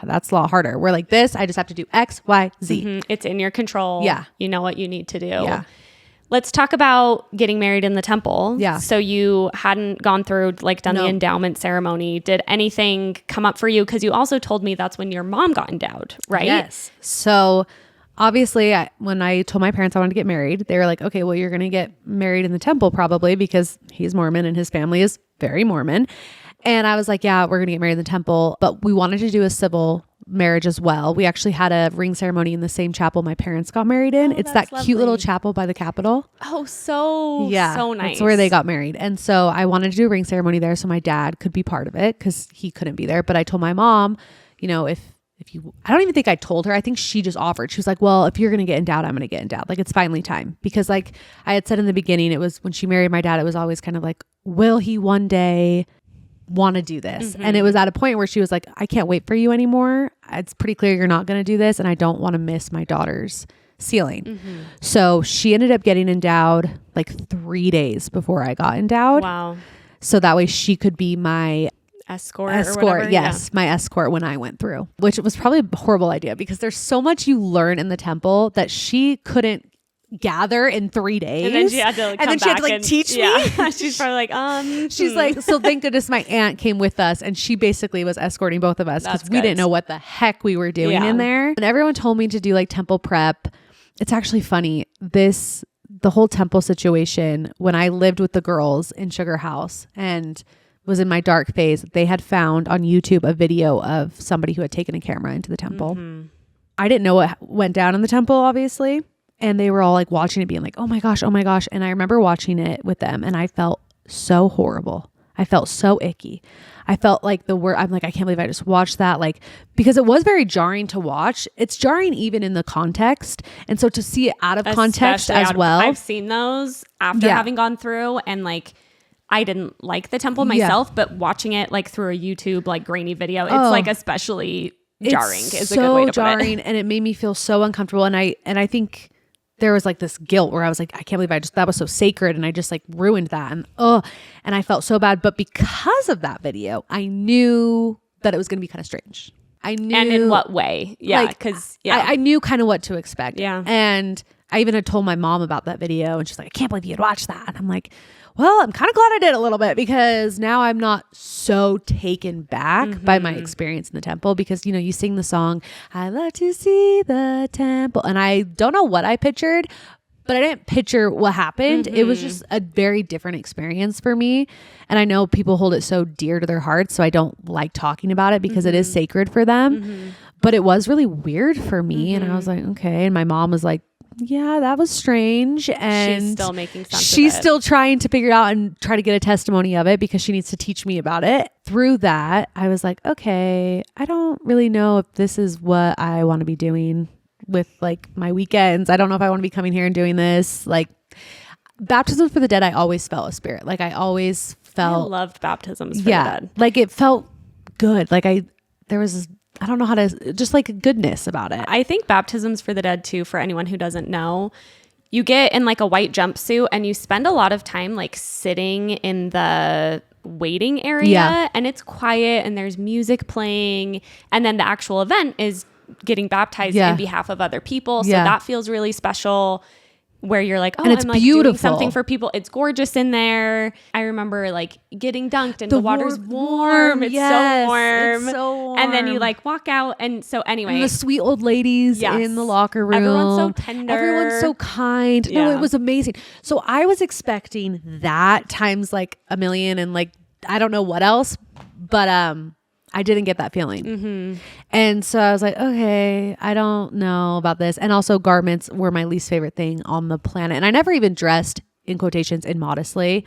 that's a lot harder. We're like this, I just have to do X, Y, Z. It's in your control. Yeah. You know what you need to do. Yeah. Let's talk about getting married in the temple. Yeah. So you hadn't gone through, like done the endowment ceremony. Did anything come up for you? Because you also told me that's when your mom got endowed, right? Yes. So obviously when I told my parents I wanted to get married, they were like, okay, well, you're going to get married in the temple probably because he's Mormon and his family is very Mormon. And I was like, yeah, we're going to get married in the temple. But we wanted to do a civil marriage as well. We actually had a ring ceremony in the same chapel my parents got married in. It's that lovely. cute little chapel by the Capitol. Oh, so nice. That's where they got married. And so I wanted to do a ring ceremony there so my dad could be part of it because he couldn't be there. But I told my mom, you know, if you, I don't even think I told her. I think she just offered. She was like, well, if you're going to get endowed, I'm going to get endowed. Like, it's finally time. Because like I had said in the beginning, it was when she married my dad, it was always kind of like, will he one day want to do this? And it was at a point where she was like, I can't wait for you anymore. It's pretty clear you're not going to do this. And I don't want to miss my daughter's sealing. So she ended up getting endowed like 3 days before I got endowed. Wow. So that way she could be my escort or whatever. Yes. My escort when I went through, which was probably a horrible idea because there's so much you learn in the temple that she couldn't gather in 3 days. And then she had to come back like teach me. She's probably like, she's like, so thank goodness my aunt came with us and she basically was escorting both of us because we didn't know what the heck we were doing in there. And everyone told me to do like temple prep. It's actually funny. The whole temple situation, when I lived with the girls in Sugar House and was in my dark phase, they had found on YouTube a video of somebody who had taken a camera into the temple. I didn't know what went down in the temple, obviously. And they were all like watching it being like, oh my gosh. And I remember watching it with them and I felt so horrible. I felt so icky. I felt like I'm like, I can't believe I just watched that. Like, because it was very jarring to watch. It's jarring even in the context. And so to see it out of context as well. I've seen those after having gone through and like, I didn't like the temple myself, but watching it like through a YouTube like grainy video, it's like especially jarring is a good way to put it. And it made me feel so uncomfortable. And I think there was like this guilt where I was like, I can't believe that was so sacred and I just like ruined that. And I felt so bad. But because of that video, I knew that it was going to be kind of strange. I knew. And in what way? Yeah. Because I knew kind of what to expect. Yeah. And I even had told my mom about that video and she's like, I can't believe you'd watch that. And I'm like, well, I'm kind of glad I did a little bit because now I'm not so taken back by my experience in the temple because, you know, you sing the song, I love to see the temple. And I don't know what I pictured, but I didn't picture what happened. It was just a very different experience for me. And I know people hold it so dear to their hearts. So I don't like talking about it because it is sacred for them. But it was really weird for me. And I was like, okay. And my mom was like, yeah, that was strange. And she's still making sense she's of it. still trying to figure it out and try to get a testimony of it because she needs to teach me about it. Through that, I was like, okay, I don't really know if this is what I want to be doing with like my weekends. I don't know if I want to be coming here and doing this. Like baptism for the dead, I always felt a spirit. Like I always felt. I loved baptisms for the dead. Like it felt good. Like there was this, I don't know how to, just like a goodness about it. I think baptisms for the dead too, for anyone who doesn't know, you get in like a white jumpsuit and you spend a lot of time like sitting in the waiting area and it's quiet and there's music playing. And then the actual event is getting baptized in behalf of other people. So that feels really special. Where you're like, oh, and it's I'm like beautiful. Doing something for people. It's gorgeous in there. I remember like getting dunked and the water's warm. It's so warm. It's so warm. And then you like walk out. And so anyway. And the sweet old ladies in the locker room. Everyone's so tender. Everyone's so kind. Yeah. No, it was amazing. So I was expecting that times like a million and like, I don't know what else, but I didn't get that feeling. And so I was like, okay, I don't know about this. And also garments were my least favorite thing on the planet. And I never even dressed in quotations immodestly.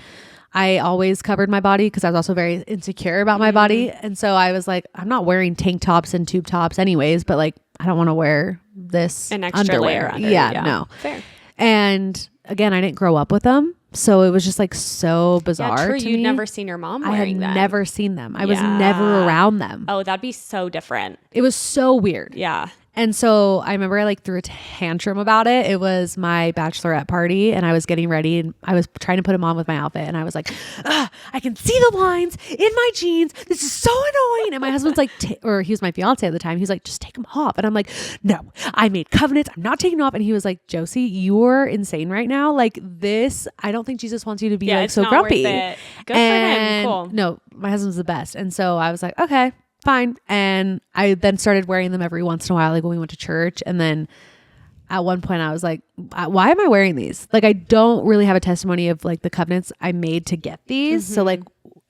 I always covered my body because I was also very insecure about my body. And so I was like, I'm not wearing tank tops and tube tops anyways, but like, I don't want to wear this an extra underwear. layer under. Yeah, no. Fair. And again, I didn't grow up with them. So it was just like so bizarre. Yeah, true. To You'd me. never seen your mom I wearing had them. never seen them. I was never around them. Oh, that'd be so different. It was so weird. Yeah. And so I remember I like threw a tantrum about it. It was my bachelorette party and I was getting ready and I was trying to put him on with my outfit and I was like, I can see the lines in my jeans. This is so annoying. And my husband's like, or he was my fiance at the time. He's like, just take them off. And I'm like, no, I made covenants. I'm not taking them off. And he was like, Josie, you're insane right now. Like this, I don't think Jesus wants you to be like so grumpy. Good for him. Cool. No, my husband's the best. And so I was like, okay, fine. And I then started wearing them every once in a while, like when we went to church. And then at one point I was like, why am I wearing these? Like, I don't really have a testimony of like the covenants I made to get these. So like,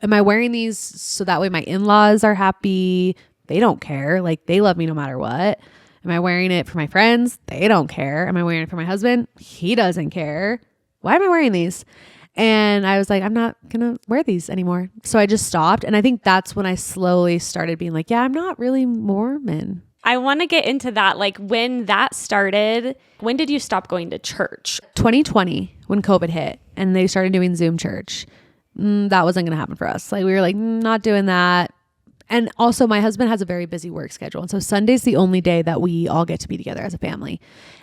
am I wearing these so that way my in-laws are happy? They don't care. Like, they love me no matter what. Am I wearing it for my friends? They don't care. Am I wearing it for my husband? He doesn't care. Why am I wearing these? And I was like, I'm not going to wear these anymore. So I just stopped. And I think that's when I slowly started being like, yeah, I'm not really Mormon. I want to get into that. Like, when that started, when did you stop going to church? 2020, when COVID hit and they started doing Zoom church, that wasn't going to happen for us. Like, we were like, not doing that. And also my husband has a very busy work schedule. And so Sunday's the only day that we all get to be together as a family.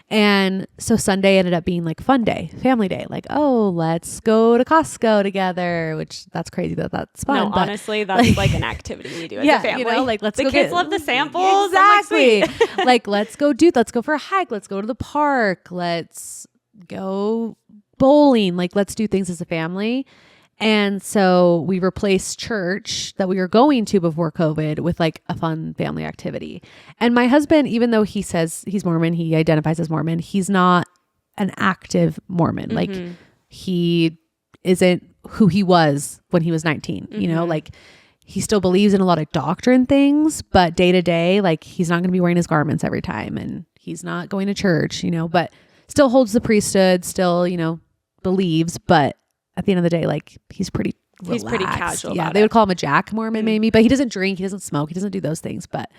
And so Sunday ended up being like fun day, family day. Like, oh, let's go to Costco together, which that's crazy that's fun. No, but honestly, that's like an activity we do as a family. You know, like, let's the go kids get, love the samples. Exactly. Like, like, let's go for a hike. Let's go to the park. Let's go bowling. Like, let's do things as a family. And so we replaced church that we were going to before COVID with like a fun family activity. And my husband, even though he says he's Mormon, he identifies as Mormon, he's not an active Mormon. Like, he isn't who he was when he was 19, you know, like, he still believes in a lot of doctrine things, but day to day, like, he's not going to be wearing his garments every time, and he's not going to church, you know, but still holds the priesthood, still, you know, believes, but at the end of the day, like, he's pretty relaxed. He's pretty casual. Yeah, they would call him a Jack Mormon maybe, but he doesn't drink, he doesn't smoke, he doesn't do those things. But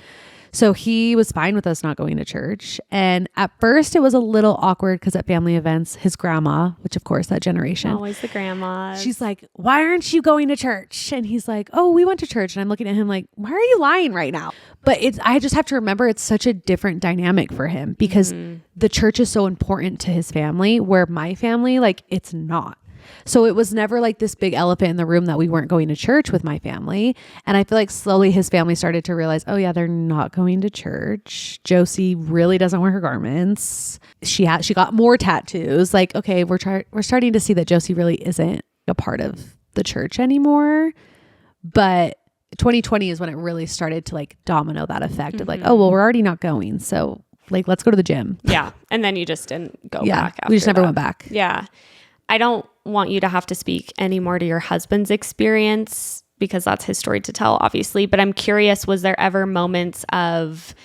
so he was fine with us not going to church. And at first it was a little awkward because at family events, his grandma, which of course that generation, always the grandma, she's like, why aren't you going to church? And he's like, oh, we went to church. And I'm looking at him like, why are you lying right now? But I just have to remember it's such a different dynamic for him because the church is so important to his family, where my family, like, it's not. So it was never like this big elephant in the room that we weren't going to church with my family. And I feel like slowly his family started to realize, oh yeah, they're not going to church. Josie really doesn't wear her garments. She got more tattoos. Like, okay, we're starting to see that Josie really isn't a part of the church anymore. But 2020 is when it really started to like domino that effect of like, oh, well, we're already not going. So like, let's go to the gym. Yeah. And then you just didn't go back after we just never that. went back. Yeah. I don't want you to have to speak any more to your husband's experience because that's his story to tell, obviously. But I'm curious, was there ever moments of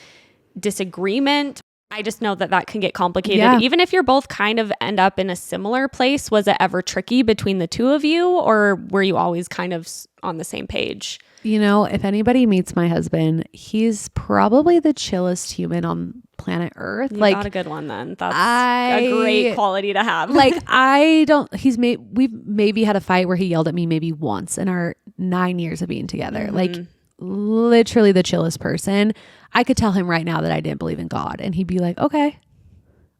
disagreement? I just know that can get complicated. Yeah. Even if you're both kind of end up in a similar place, was it ever tricky between the two of you, or were you always kind of on the same page? You know, if anybody meets my husband, he's probably the chillest human on planet Earth. You like, got a good one then. That's a great quality to have. Like, we've maybe had a fight where he yelled at me maybe once in our 9 years of being together. Like, literally the chillest person. I could tell him right now that I didn't believe in God, and he'd be like, okay.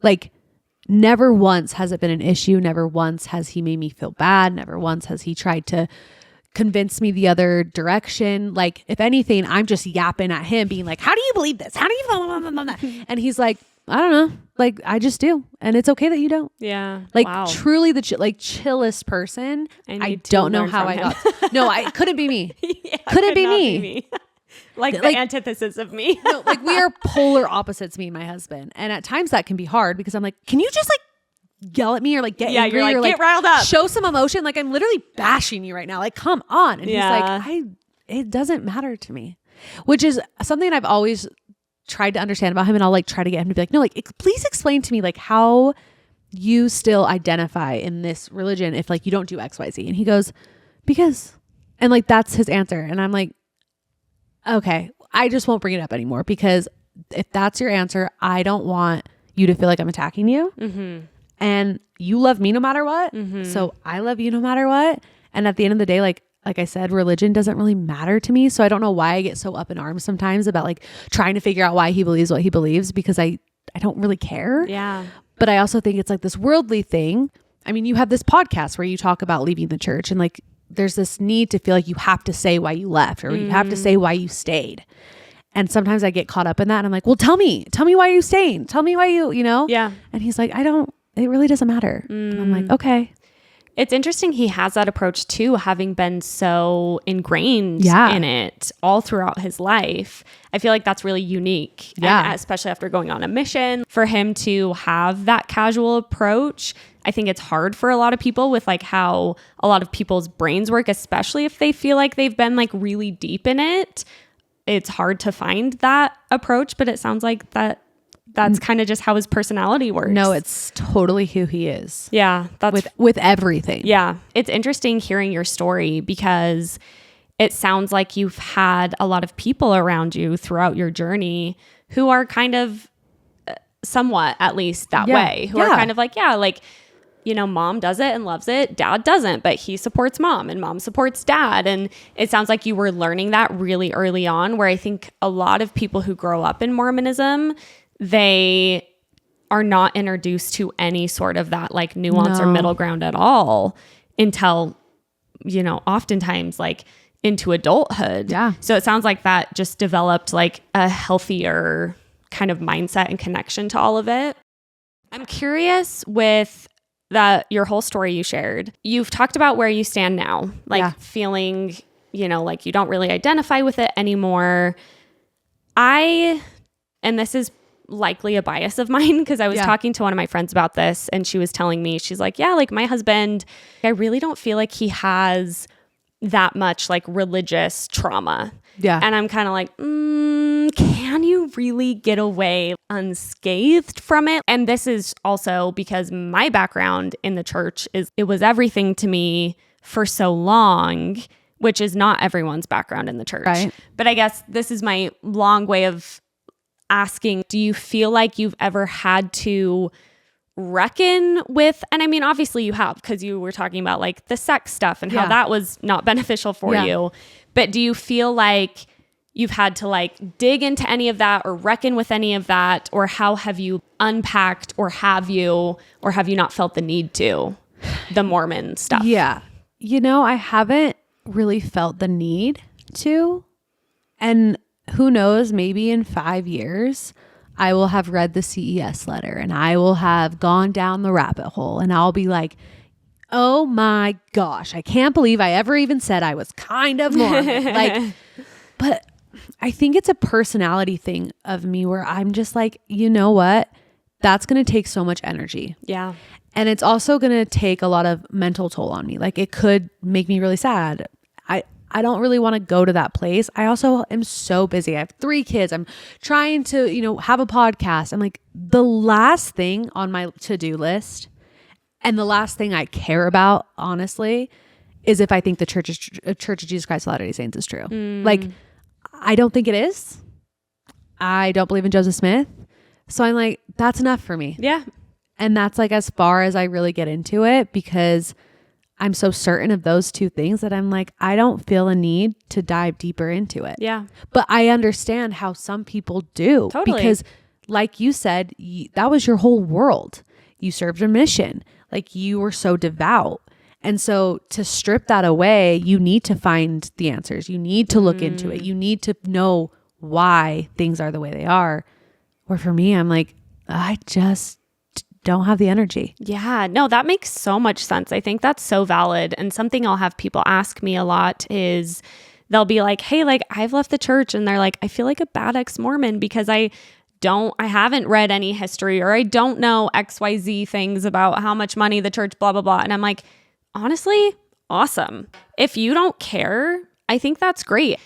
Like, never once has it been an issue. Never once has he made me feel bad. Never once has he tried to convince me the other direction. Like, if anything, I'm just yapping at him being like, how do you believe this? How do you blah, blah, blah, blah. And he's like, I don't know. Like, I just do. And it's okay that you don't. Yeah. Like, truly the chillest person. I don't know how I got. No, it couldn't be me. Yeah, couldn't be me. Like the antithesis of me. No, like, we are polar opposites, me and my husband. And at times that can be hard because I'm like, can you just like yell at me or like get angry, you're like, or get riled up, show some emotion? Like, I'm literally bashing you right now. Like, come on. And he's like, it doesn't matter to me, which is something I've always tried to understand about him. And I'll like try to get him to be like, no, like, please explain to me like how you still identify in this religion if like you don't do XYZ. And he goes, because, and like, that's his answer. And I'm like, okay, I just won't bring it up anymore, because if that's your answer, I don't want you to feel like I'm attacking you. And you love me no matter what. So I love you no matter what. And at the end of the day, like I said, religion doesn't really matter to me. So I don't know why I get so up in arms sometimes about like trying to figure out why he believes what he believes, because I don't really care. Yeah. But I also think it's like this worldly thing. I mean, you have this podcast where you talk about leaving the church, and like there's this need to feel like you have to say why you left, or you have to say why you stayed. And sometimes I get caught up in that, and I'm like, well, tell me why you're staying. Tell me why you know? Yeah. And he's like, it really doesn't matter. And I'm like, okay. It's interesting he has that approach too, having been so ingrained in it all throughout his life. I feel like that's really unique. Yeah. And especially after going on a mission, for him to have that casual approach. I think it's hard for a lot of people with like how a lot of people's brains work, especially if they feel like they've been like really deep in it. It's hard to find that approach, but it sounds like that's kind of just how his personality works. No, it's totally who he is. Yeah. That's with everything. Yeah. It's interesting hearing your story because it sounds like you've had a lot of people around you throughout your journey who are kind of somewhat, at least that way, who are kind of like, mom does it and loves it. Dad doesn't, but he supports mom and mom supports dad. And it sounds like you were learning that really early on, where I think a lot of people who grow up in Mormonism, they are not introduced to any sort of that like nuance or middle ground at all until, oftentimes like into adulthood. Yeah. So it sounds like that just developed like a healthier kind of mindset and connection to all of it. I'm curious with your whole story you shared. You've talked about where you stand now, like feeling, like you don't really identify with it anymore. And this is likely a bias of mine because I was talking to one of my friends about this and she was telling me, she's like, like my husband, I really don't feel like he has that much like religious trauma. Yeah. And I'm kind of like, can you really get away unscathed from it? And this is also because my background in the church it was everything to me for so long, which is not everyone's background in the church. Right. But I guess this is my long way of asking, do you feel like you've ever had to reckon with, and I mean, obviously you have, because you were talking about like the sex stuff and how that was not beneficial for you. But do you feel like you've had to like dig into any of that or reckon with any of that? Or how have you unpacked, or have you not felt the need to, the Mormon stuff? Yeah. I haven't really felt the need to. And who knows, maybe in 5 years, I will have read the CES letter and I will have gone down the rabbit hole and I'll be like, oh my gosh, I can't believe I ever even said I was kind of Mormon. But I think it's a personality thing of me where I'm just like, you know what? That's going to take so much energy. Yeah. And it's also going to take a lot of mental toll on me. Like it could make me really sad. I don't really want to go to that place. I also am so busy. I have 3 kids. I'm trying to, have a podcast. I'm like, the last thing on my to-do list and the last thing I care about, honestly, is if I think the Church of Jesus Christ of Latter-day Saints is true. Like, I don't think it is. I don't believe in Joseph Smith. So I'm like, that's enough for me. Yeah. And that's like as far as I really get into it, because I'm so certain of those 2 things that I'm like, I don't feel a need to dive deeper into it. Yeah. But I understand how some people do. Totally. Because like you said, that was your whole world. You served a mission. Like you were so devout. And so to strip that away, you need to find the answers. You need to look into it. You need to know why things are the way they are. Or for me, I'm like, I just don't have the energy. Yeah, no, that makes so much sense. I think that's so valid. And something I'll have people ask me a lot is they'll be like, hey, like I've left the church, and they're like, I feel like a bad ex-Mormon because I haven't read any history, or I don't know XYZ things about how much money the church, blah, blah, blah. And I'm like, honestly, awesome. If you don't care, I think that's great.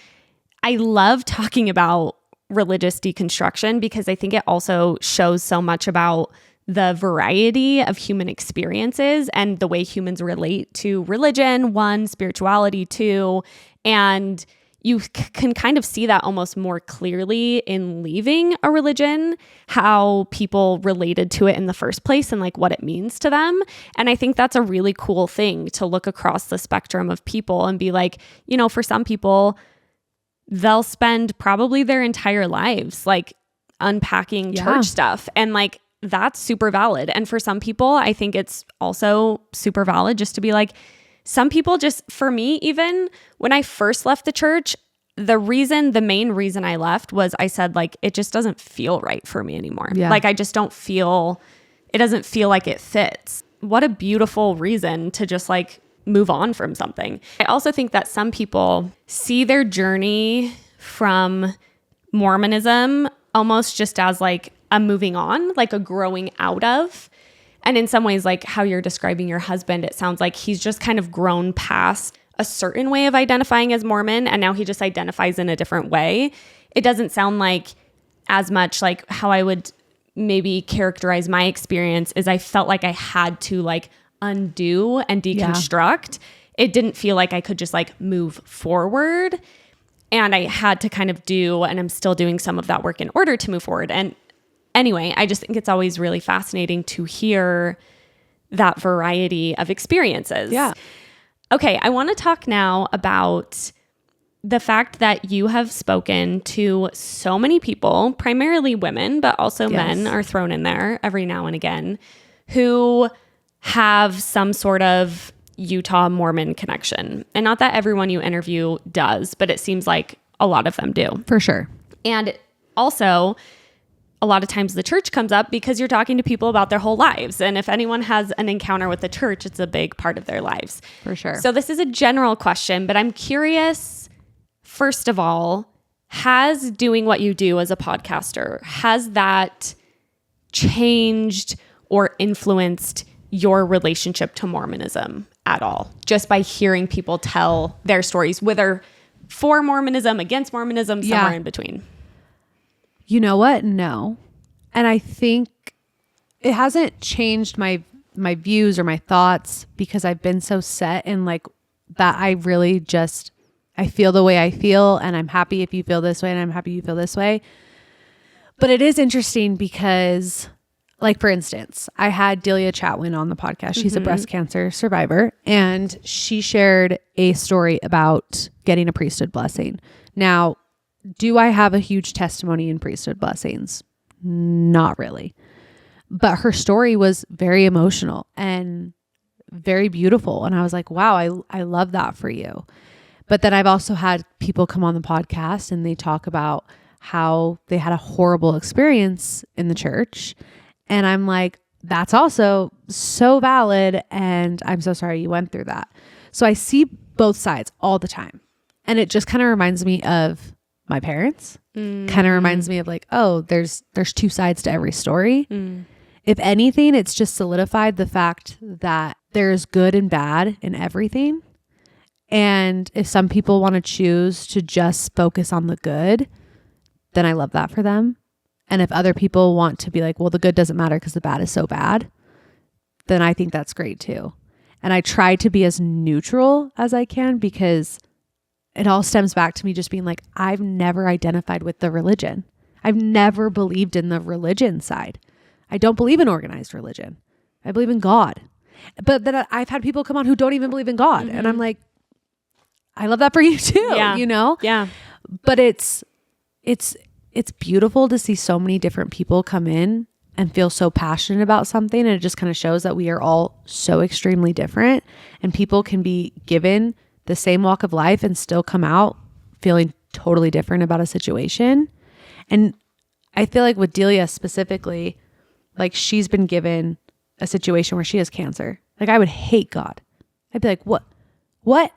I love talking about religious deconstruction because I think it also shows so much about the variety of human experiences and the way humans relate to religion, 1, spirituality, 2, and you can kind of see that almost more clearly in leaving a religion, how people related to it in the first place and like what it means to them. And I think that's a really cool thing to look across the spectrum of people and be like, for some people, they'll spend probably their entire lives like unpacking church stuff, and like that's super valid. And for some people, I think it's also super valid just to be like, some people just, for me, even when I first left the church, the main reason I left was I said like, it just doesn't feel right for me anymore. Yeah. Like I just don't feel, it doesn't feel like it fits. what a beautiful reason to just like move on from something. I also think that some people see their journey from Mormonism almost just as like a moving on, like a growing out of. And in some ways, like how you're describing your husband, it sounds like he's just kind of grown past a certain way of identifying as Mormon, and now he just identifies in a different way. It doesn't sound like as much like how I would maybe characterize my experience is I felt like I had to like undo and deconstruct. It didn't feel like I could just like move forward. And I had to kind of do, and I'm still doing some of that work in order to move forward. And anyway, I just think it's always really fascinating to hear that variety of experiences. Yeah. Okay, I want to talk now about the fact that you have spoken to so many people, primarily women, but also men are thrown in there every now and again, who have some sort of Utah Mormon connection. And not that everyone you interview does, but it seems like a lot of them do. For sure. And also, a lot of times the church comes up because you're talking to people about their whole lives. And if anyone has an encounter with the church, it's a big part of their lives. For sure. So this is a general question, but I'm curious, first of all, has doing what you do as a podcaster, has that changed or influenced your relationship to Mormonism at all? Just by hearing people tell their stories, whether for Mormonism, against Mormonism, somewhere in between. You know what? No. And I think it hasn't changed my views or my thoughts because I've been so set in like that I really just, I feel the way I feel and I'm happy if you feel this way and I'm happy you feel this way. But it is interesting because like, for instance, I had Delia Chatwin on the podcast. She's a breast cancer survivor, and she shared a story about getting a priesthood blessing. Now, do I have a huge testimony in priesthood blessings? Not really. But her story was very emotional and very beautiful. And I was like, wow, I love that for you. But then I've also had people come on the podcast and they talk about how they had a horrible experience in the church. And I'm like, that's also so valid. And I'm so sorry you went through that. So I see both sides all the time. And it just kind of reminds me of my parents. Kind of reminds me of like, oh, there's two sides to every story. If anything, it's just solidified the fact that there's good and bad in everything. And if some people want to choose to just focus on the good, then I love that for them. And if other people want to be like, well, the good doesn't matter because the bad is so bad, then I think that's great too. And I try to be as neutral as I can because it all stems back to me just being like, I've never identified with the religion. I've never believed in the religion side. I don't believe in organized religion. I believe in God. But then I've had people come on who don't even believe in God. And I'm like, I love that for you too, you know? Yeah. But it's beautiful to see so many different people come in and feel so passionate about something. And it just kind of shows that we are all so extremely different, and people can be given the same walk of life and still come out feeling totally different about a situation. And I feel like with Delia specifically, like she's been given a situation where she has cancer. Like I would hate God. I'd be like, what?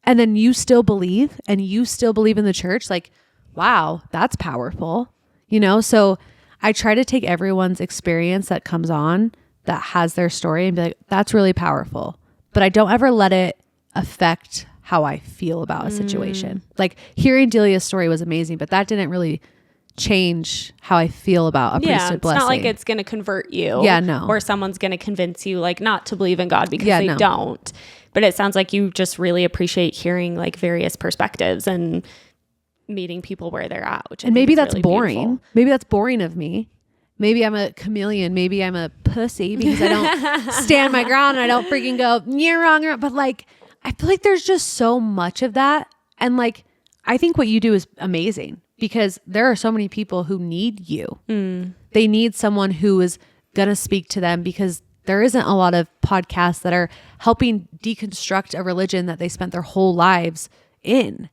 And then you still believe and you still believe in the church. Like, wow, that's powerful, you know? So I try to take everyone's experience that comes on that has their story and be like, that's really powerful. But I don't ever let it affect how I feel about a situation. Like hearing Delia's story was amazing, but that didn't really change how I feel about a priesthood blessing. It's not like it's going to convert you. Yeah, no. Or someone's going to convince you like not to believe in God because they don't. But it sounds like you just really appreciate hearing like various perspectives and meeting people where they're at. Which and maybe that's really boring. Beautiful. Maybe that's boring of me. Maybe I'm a chameleon. Maybe I'm a pussy because I don't stand my ground and I don't freaking go, you're wrong. But like, I feel like there's just so much of that. And like, I think what you do is amazing because there are so many people who need you. They need someone who is going to speak to them because there isn't a lot of podcasts that are helping deconstruct a religion that they spent their whole lives in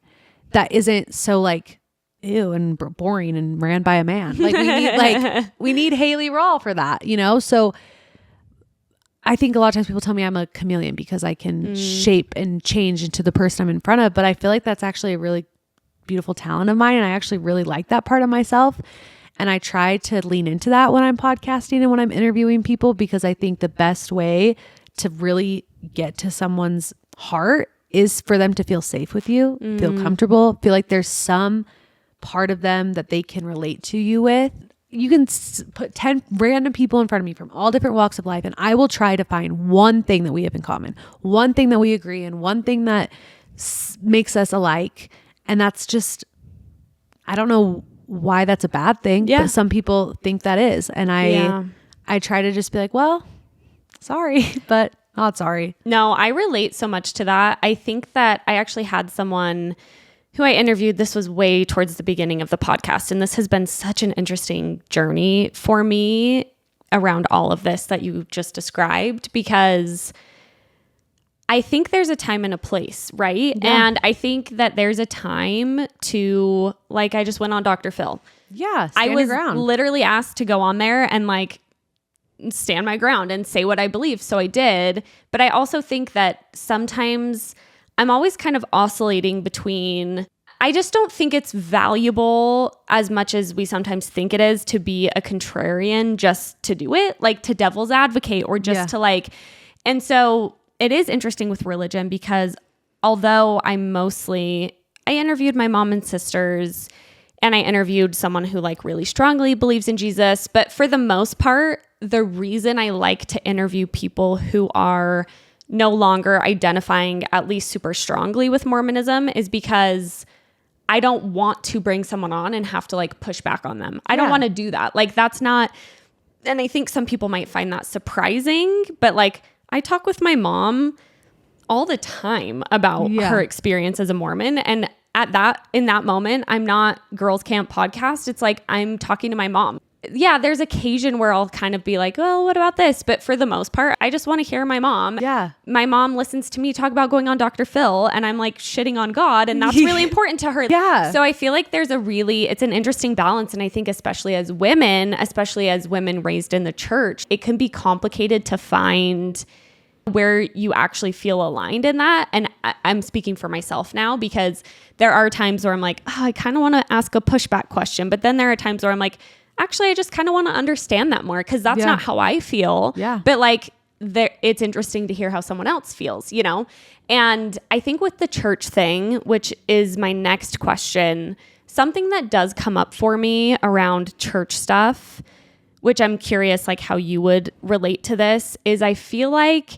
that isn't so like, ew, and boring and ran by a man. Like we need Haley Rawl for that, you know? So I think a lot of times people tell me I'm a chameleon because I can shape and change into the person I'm in front of. But I feel like that's actually a really beautiful talent of mine. And I actually really like that part of myself. And I try to lean into that when I'm podcasting and when I'm interviewing people, because I think the best way to really get to someone's heart is for them to feel safe with you, feel comfortable, feel like there's some part of them that they can relate to you with. You can put 10 random people in front of me from all different walks of life, and I will try to find one thing that we have in common, one thing that we agree in, one thing that makes us alike. And that's just, I don't know why that's a bad thing, but some people think that is. And I try to just be like, well, sorry, but not sorry. No, I relate so much to that. I think that I actually had someone who I interviewed. This was way towards the beginning of the podcast. And this has been such an interesting journey for me around all of this that you just described, because I think there's a time and a place, right? Yeah. And I think that there's a time to, like, I just went on Dr. Phil. Yeah. I was ground. literally asked to go on there and like stand my ground and say what I believe. So I did. But I also think that sometimes I'm always kind of oscillating between, I just don't think it's valuable as much as we sometimes think it is to be a contrarian just to do it, like to devil's advocate or just to like, and so it is interesting with religion, because although I interviewed my mom and sisters, and I interviewed someone who like really strongly believes in Jesus, but for the most part, the reason I like to interview people who are no longer identifying at least super strongly with Mormonism is because I don't want to bring someone on and have to like push back on them. I don't want to do that. Like that's not, and I think some people might find that surprising, but like I talk with my mom all the time about her experience as a Mormon. And in that moment, I'm not Girls Camp podcast. It's like, I'm talking to my mom. Yeah, there's occasion where I'll kind of be like, well, what about this? But for the most part, I just want to hear my mom. Yeah. My mom listens to me talk about going on Dr. Phil, and I'm like shitting on God, and that's really important to her. Yeah. So I feel like it's an interesting balance. And I think especially as women raised in the church, it can be complicated to find where you actually feel aligned in that. And I'm speaking for myself now, because there are times where I'm like, oh, I kind of want to ask a pushback question. But then there are times where I'm like, actually, I just kind of want to understand that more, because that's not how I feel. Yeah. But like, it's interesting to hear how someone else feels, you know? And I think with the church thing, which is my next question, something that does come up for me around church stuff, which I'm curious like how you would relate to this, is I feel like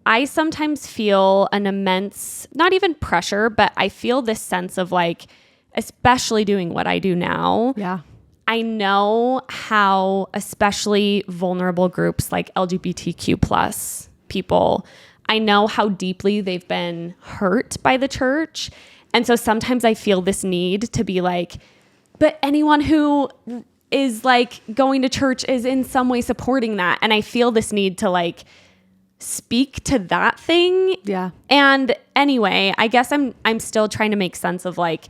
I sometimes feel an immense, not even pressure, but I feel this sense of like, especially doing what I do now. Yeah. I know how especially vulnerable groups like LGBTQ plus people, I know how deeply they've been hurt by the church. And so sometimes I feel this need to be like, but anyone who is like going to church is in some way supporting that. And I feel this need to like speak to that thing. Yeah. And anyway, I guess I'm still trying to make sense of like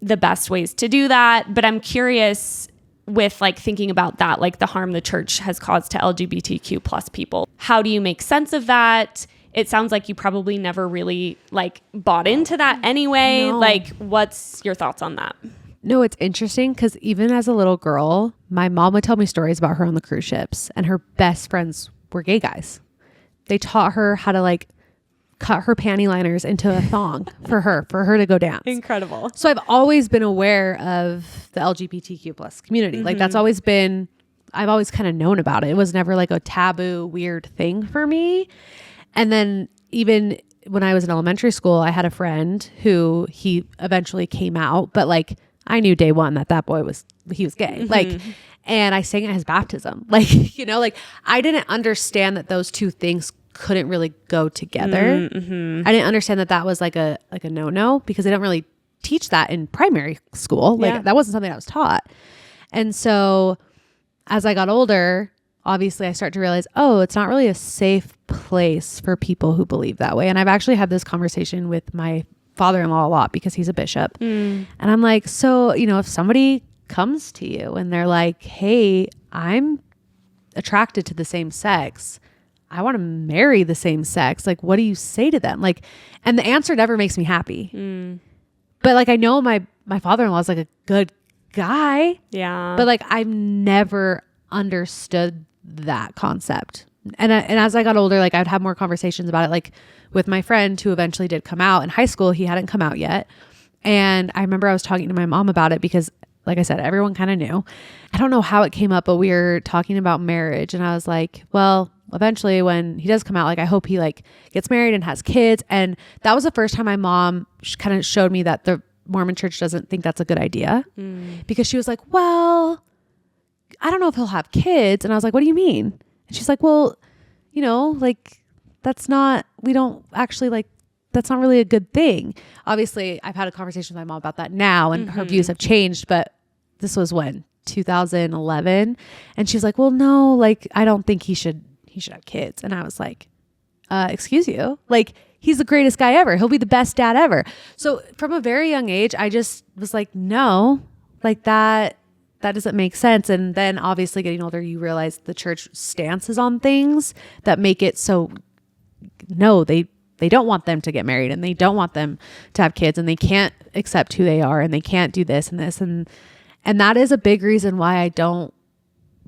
the best ways to do that. But I'm curious with like thinking about that, like the harm the church has caused to LGBTQ plus people. How do you make sense of that? It sounds like you probably never really like bought into that anyway. No. Like, what's your thoughts on that? No, it's interesting because even as a little girl, my mom would tell me stories about her on the cruise ships, and her best friends were gay guys. They taught her how to like cut her panty liners into a thong for her to go dance. Incredible. So I've always been aware of the LGBTQ plus community. Like that's always been, I've always kind of known about it. It was never like a taboo, weird thing for me. And then even when I was in elementary school, I had a friend who he eventually came out, but like I knew day one that boy was gay. Like, and I sang at his baptism. Like, you know, like I didn't understand that those two things couldn't really go together. I didn't understand that was like a no-no, because they don't really teach that in primary school. Like that wasn't something I was taught. And so as I got older, obviously I start to realize, oh, it's not really a safe place for people who believe that way. And I've actually had this conversation with my father-in-law a lot because he's a bishop. And I'm like, so, you know, if somebody comes to you and they're like, hey, I'm attracted to the same sex, I want to marry the same sex. Like, what do you say to them? Like, and the answer never makes me happy. But like, I know my father-in-law is like a good guy. Yeah. But like, I've never understood that concept. And as I got older, like I'd have more conversations about it, like with my friend who eventually did come out in high school. He hadn't come out yet. And I remember I was talking to my mom about it because, like I said, everyone kind of knew. I don't know how it came up, but we were talking about marriage. And I was like, well, eventually when he does come out, like I hope he like gets married and has kids. And that was the first time my mom kind of showed me that the Mormon church doesn't think that's a good idea. Because she was like, well, I don't know if he'll have kids. And I was like, what do you mean? And she's like, well, you know, like that's not really a good thing. Obviously, I've had a conversation with my mom about that now and her views have changed, but this was when 2011. And she's like, well, no, like, I don't think he should have kids. And I was like, excuse you? Like, he's the greatest guy ever. He'll be the best dad ever. So from a very young age, I just was like, no, like that doesn't make sense. And then obviously getting older, you realize the church stances on things that make it so, no, they don't want them to get married and they don't want them to have kids and they can't accept who they are and they can't do this and this. And that is a big reason why I don't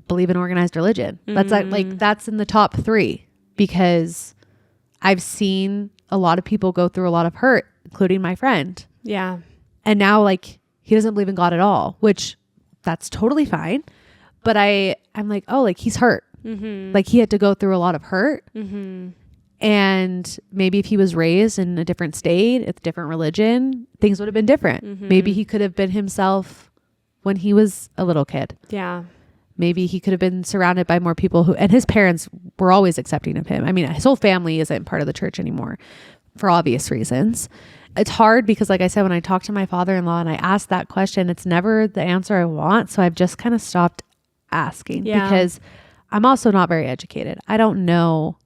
believe in organized religion. That's like, that's in the top 3 because I've seen a lot of people go through a lot of hurt, including my friend. Yeah. And now like he doesn't believe in God at all, which that's totally fine. But I'm like, oh, like he's hurt. Like he had to go through a lot of hurt. And maybe if he was raised in a different state, a different religion, things would have been different. Maybe he could have been himself when he was a little kid. Yeah. Maybe he could have been surrounded by more people and his parents were always accepting of him. I mean, his whole family isn't part of the church anymore for obvious reasons. It's hard because like I said, when I talk to my father-in-law and I ask that question, it's never the answer I want. So I've just kind of stopped asking because I'm also not very educated. I don't know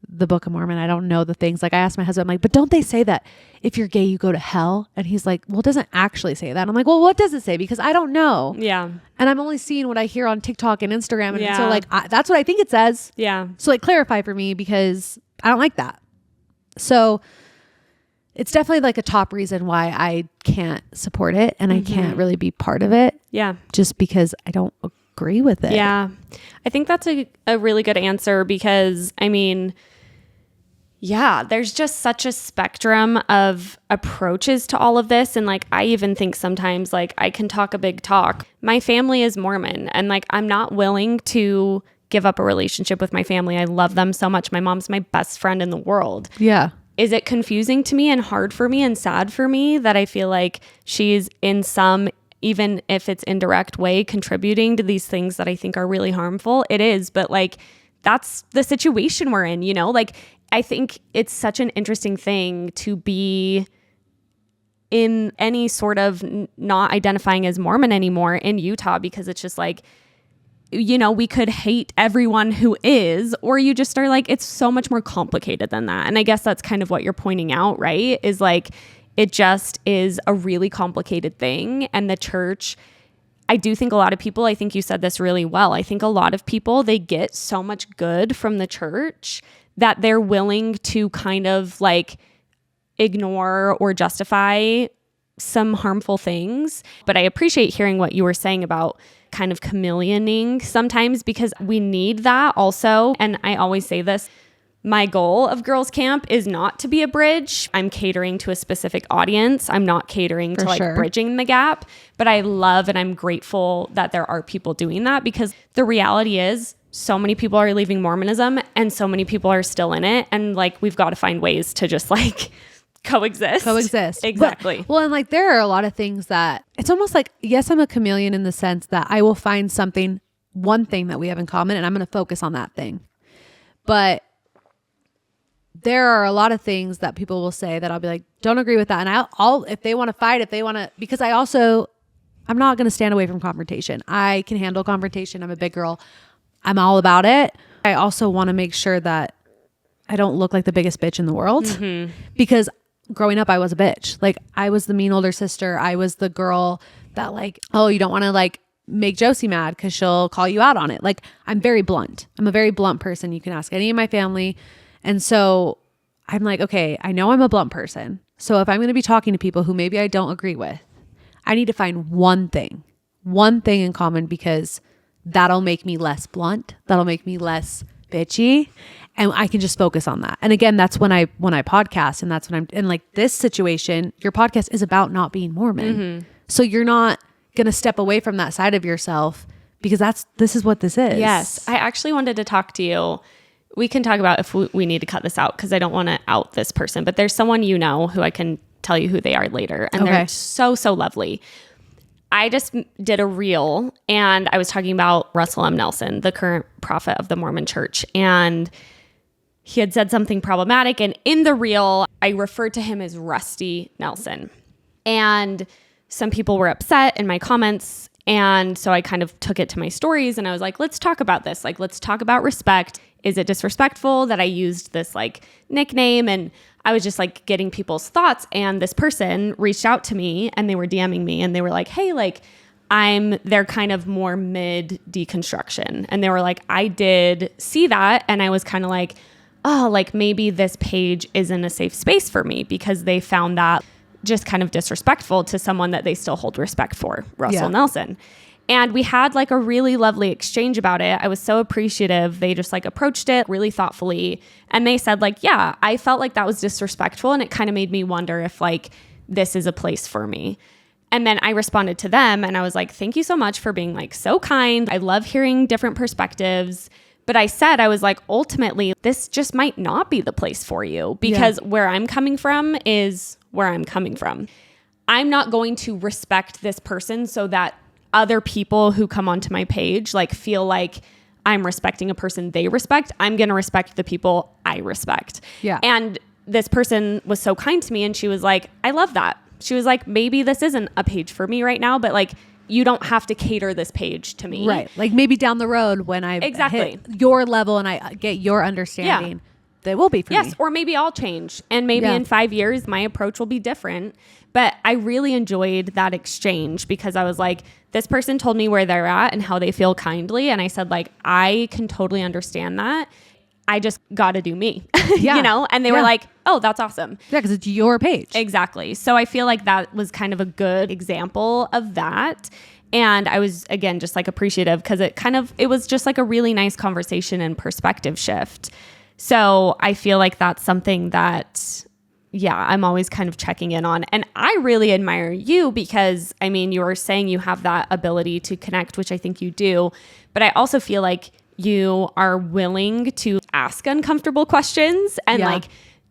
the Book of Mormon. I don't know the things. Like I asked my husband, I'm like, but don't they say that if you're gay, you go to hell? And he's like, well, it doesn't actually say that. I'm like, well, what does it say? Because I don't know. Yeah. And I'm only seeing what I hear on TikTok and Instagram. And so like, that's what I think it says. Yeah. So like clarify for me because I don't like that. So it's definitely like a top reason why I can't support it and I can't really be part of it. Yeah. Just because I don't agree with it. Yeah. I think that's a really good answer because I mean, yeah, there's just such a spectrum of approaches to all of this. And like, I even think sometimes like I can talk a big talk. My family is Mormon and like, I'm not willing to give up a relationship with my family. I love them so much. My mom's my best friend in the world. Yeah. Is it confusing to me and hard for me and sad for me that I feel like she's in some, even if it's indirect way, contributing to these things that I think are really harmful? It is, but like, that's the situation we're in, you know? Like, I think it's such an interesting thing to be in any sort of not identifying as Mormon anymore in Utah because it's just like, you know, we could hate everyone who is, or you just are like, it's so much more complicated than that. And I guess that's kind of what you're pointing out, right? Is like, it just is a really complicated thing. And the church, I do think a lot of people, I think you said this really well. I think a lot of people, they get so much good from the church that they're willing to kind of like ignore or justify some harmful things. But I appreciate hearing what you were saying about kind of chameleoning sometimes because we need that also. And I always say this, my goal of Girls Camp is not to be a bridge. I'm catering to a specific audience. I'm not catering to like bridging the gap, but I love and I'm grateful that there are people doing that because the reality is so many people are leaving Mormonism and so many people are still in it. And like, we've got to find ways to just like coexist. Exactly. But, well, and like there are a lot of things that it's almost like, yes, I'm a chameleon in the sense that I will find one thing that we have in common and I'm going to focus on that thing. But there are a lot of things that people will say that I'll be like, don't agree with that. And I'll if they want to fight, because I'm not going to stand away from confrontation. I can handle confrontation. I'm a big girl. I'm all about it. I also want to make sure that I don't look like the biggest bitch in the world because growing up, I was a bitch. Like I was the mean older sister. I was the girl that like, oh, you don't want to like make Josie mad because she'll call you out on it. Like, I'm very blunt. I'm a very blunt person. You can ask any of my family. And so I'm like, okay, I know I'm a blunt person. So if I'm going to be talking to people who maybe I don't agree with, I need to find one thing in common, because that'll make me less blunt. That'll make me less bitchy. And I can just focus on that. And again, that's when I podcast, and that's when I'm in like this situation. Your podcast is about not being Mormon. Mm-hmm. So you're not going to step away from that side of yourself, because this is what this is. Yes. I actually wanted to talk to you. We can talk about if we need to cut this out, because I don't want to out this person, but there's someone who I can tell you who they are later. And they're so, so lovely. I just did a reel, and I was talking about Russell M. Nelson, the current prophet of the Mormon Church. And he had said something problematic. And in the reel, I referred to him as Rusty Nelson. And some people were upset in my comments. And so I kind of took it to my stories, and I was like, let's talk about this. Like, let's talk about respect. Is it disrespectful that I used this like nickname? And I was just like getting people's thoughts. And this person reached out to me, and they were DMing me, and they were like, hey, like they're kind of more mid deconstruction. And they were like, I did see that. And I was kind of like, oh, like maybe this page isn't a safe space for me, because they found that just kind of disrespectful to someone that they still hold respect for, Russell Nelson. And we had like a really lovely exchange about it. I was so appreciative. They just like approached it really thoughtfully. And they said like, yeah, I felt like that was disrespectful. And it kind of made me wonder if like this is a place for me. And then I responded to them, and I was like, thank you so much for being like so kind. I love hearing different perspectives. But I was like, ultimately, this just might not be the place for you, because where I'm coming from is where I'm coming from. I'm not going to respect this person so that other people who come onto my page like feel like I'm respecting a person they respect. I'm going to respect the people I respect. Yeah. And this person was so kind to me, and she was like, I love that. She was like, maybe this isn't a page for me right now, but like, you don't have to cater this page to me. Right. Like maybe down the road when I hit your level and I get your understanding, they will be for me. Yes. Or maybe I'll change. And maybe in 5 years, my approach will be different. But I really enjoyed that exchange, because I was like, this person told me where they're at and how they feel kindly. And I said, like, I can totally understand that. I just got to do me, you know? And they were like, oh, that's awesome. Yeah, because it's your page. Exactly. So I feel like that was kind of a good example of that. And I was, again, just like appreciative, because it was just like a really nice conversation and perspective shift. So I feel like that's something that, I'm always kind of checking in on. And I really admire you, because, I mean, you were saying you have that ability to connect, which I think you do. But I also feel like you are willing to ask uncomfortable questions, and like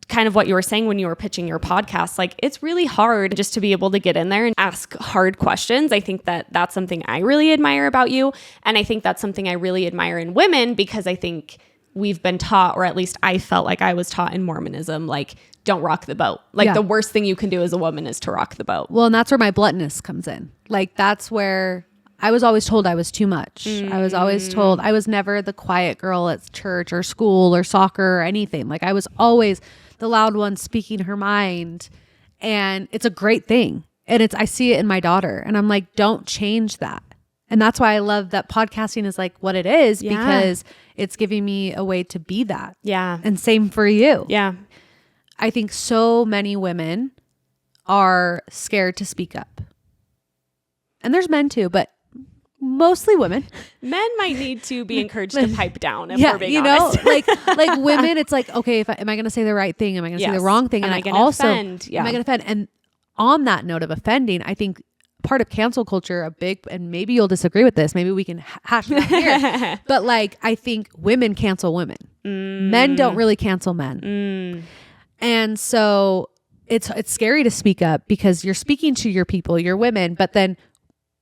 kind of what you were saying when you were pitching your podcast, like it's really hard just to be able to get in there and ask hard questions. I think that that's something I really admire about you. And I think that's something I really admire in women, because I think we've been taught, or at least I felt like I was taught in Mormonism, like, don't rock the boat. Like the worst thing you can do as a woman is to rock the boat. Well, and that's where my bluntness comes in. Like, that's where I was always told I was too much. I was always told I was never the quiet girl at church or school or soccer or anything. Like, I was always the loud one speaking her mind. And it's a great thing. And I see it in my daughter, and I'm like, don't change that. And that's why I love that podcasting is like what it is, because it's giving me a way to be that. Yeah. And same for you. Yeah. I think so many women are scared to speak up. And there's men too, but mostly women. Men might need to be encouraged to pipe down, if we're being honest. like women, it's like, okay, am I going to say the right thing? Am I going to say the wrong thing? And am I going to offend? Am I going to offend? And on that note of offending, I think part of cancel culture, and maybe you'll disagree with this, maybe we can hash it out here. But like, I think women cancel women. Men don't really cancel men. And so it's scary to speak up, because you're speaking to your people, your women, but then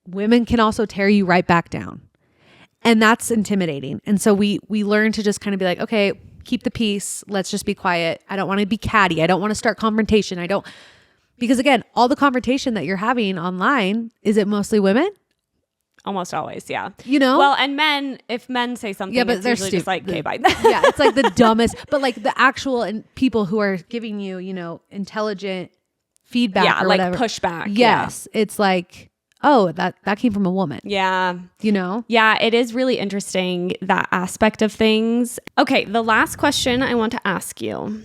women can also tear you right back down. And that's intimidating. And so we learn to just kind of be like, okay, keep the peace. Let's just be quiet. I don't want to be catty. I don't want to start confrontation. Because again, all the confrontation that you're having online, is it mostly women? Almost always, yeah. You know? Well, and men, if men say something, but it's they're usually just like, okay, bye. Yeah, it's like the dumbest, but like the actual people who are giving you, intelligent feedback or like whatever. pushback. Yes. It's like, oh, that came from a woman. Yeah. You know? Yeah, it is really interesting, that aspect of things. Okay, the last question I want to ask you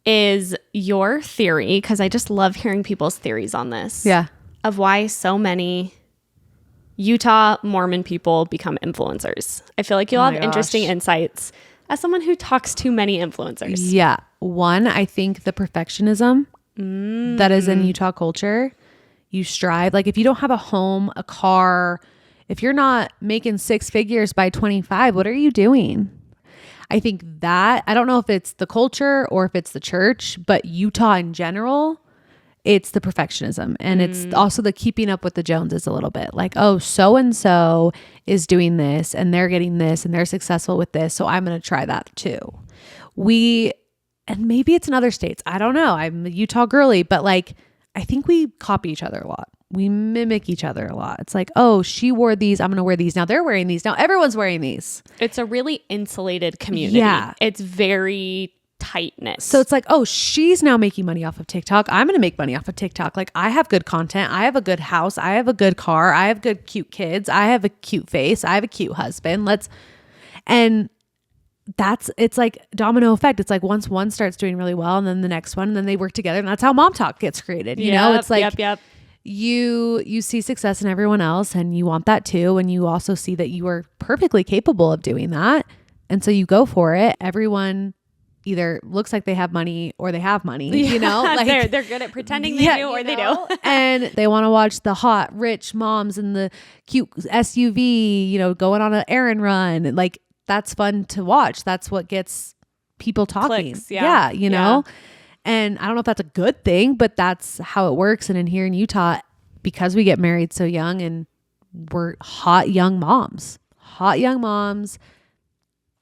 is your theory, because I just love hearing people's theories on this. Yeah. Of why so many Utah Mormon people become influencers. I feel like you'll have interesting insights as someone who talks to many influencers. Yeah. One, I think the perfectionism that is in Utah culture. You strive. Like if you don't have a home, a car, if you're not making 6 figures by 25, what are you doing? I think that, I don't know if it's the culture or if it's the church, but Utah in general, it's the perfectionism. And it's also the keeping up with the Joneses a little bit. Like, oh, so-and-so is doing this and they're getting this and they're successful with this. So I'm going to try that too. And maybe it's in other states. I don't know. I'm a Utah girly, but like, I think we copy each other a lot. We mimic each other a lot. It's like, oh, she wore these. I'm going to wear these. Now they're wearing these. Now everyone's wearing these. It's a really insulated community. Yeah. It's very tight-knit. So it's like, oh, she's now making money off of TikTok. I'm going to make money off of TikTok. Like I have good content. I have a good house. I have a good car. I have good, cute kids. I have a cute face. I have a cute husband. It's like domino effect. It's like once one starts doing really well and then the next one, and then they work together, and that's how Mom Talk gets created. You know, it's like, you see success in everyone else and you want that too. And you also see that you are perfectly capable of doing that. And so you go for it. Everyone either looks like they have money or they have money, you know, like they're good at pretending they do or they do. And they want to watch the hot, rich moms in the cute SUV, you know, going on an errand run. Like that's fun to watch. That's what gets people talking. Clicks, yeah. You know? And I don't know if that's a good thing, but that's how it works. And in here in Utah, because we get married so young and we're hot young moms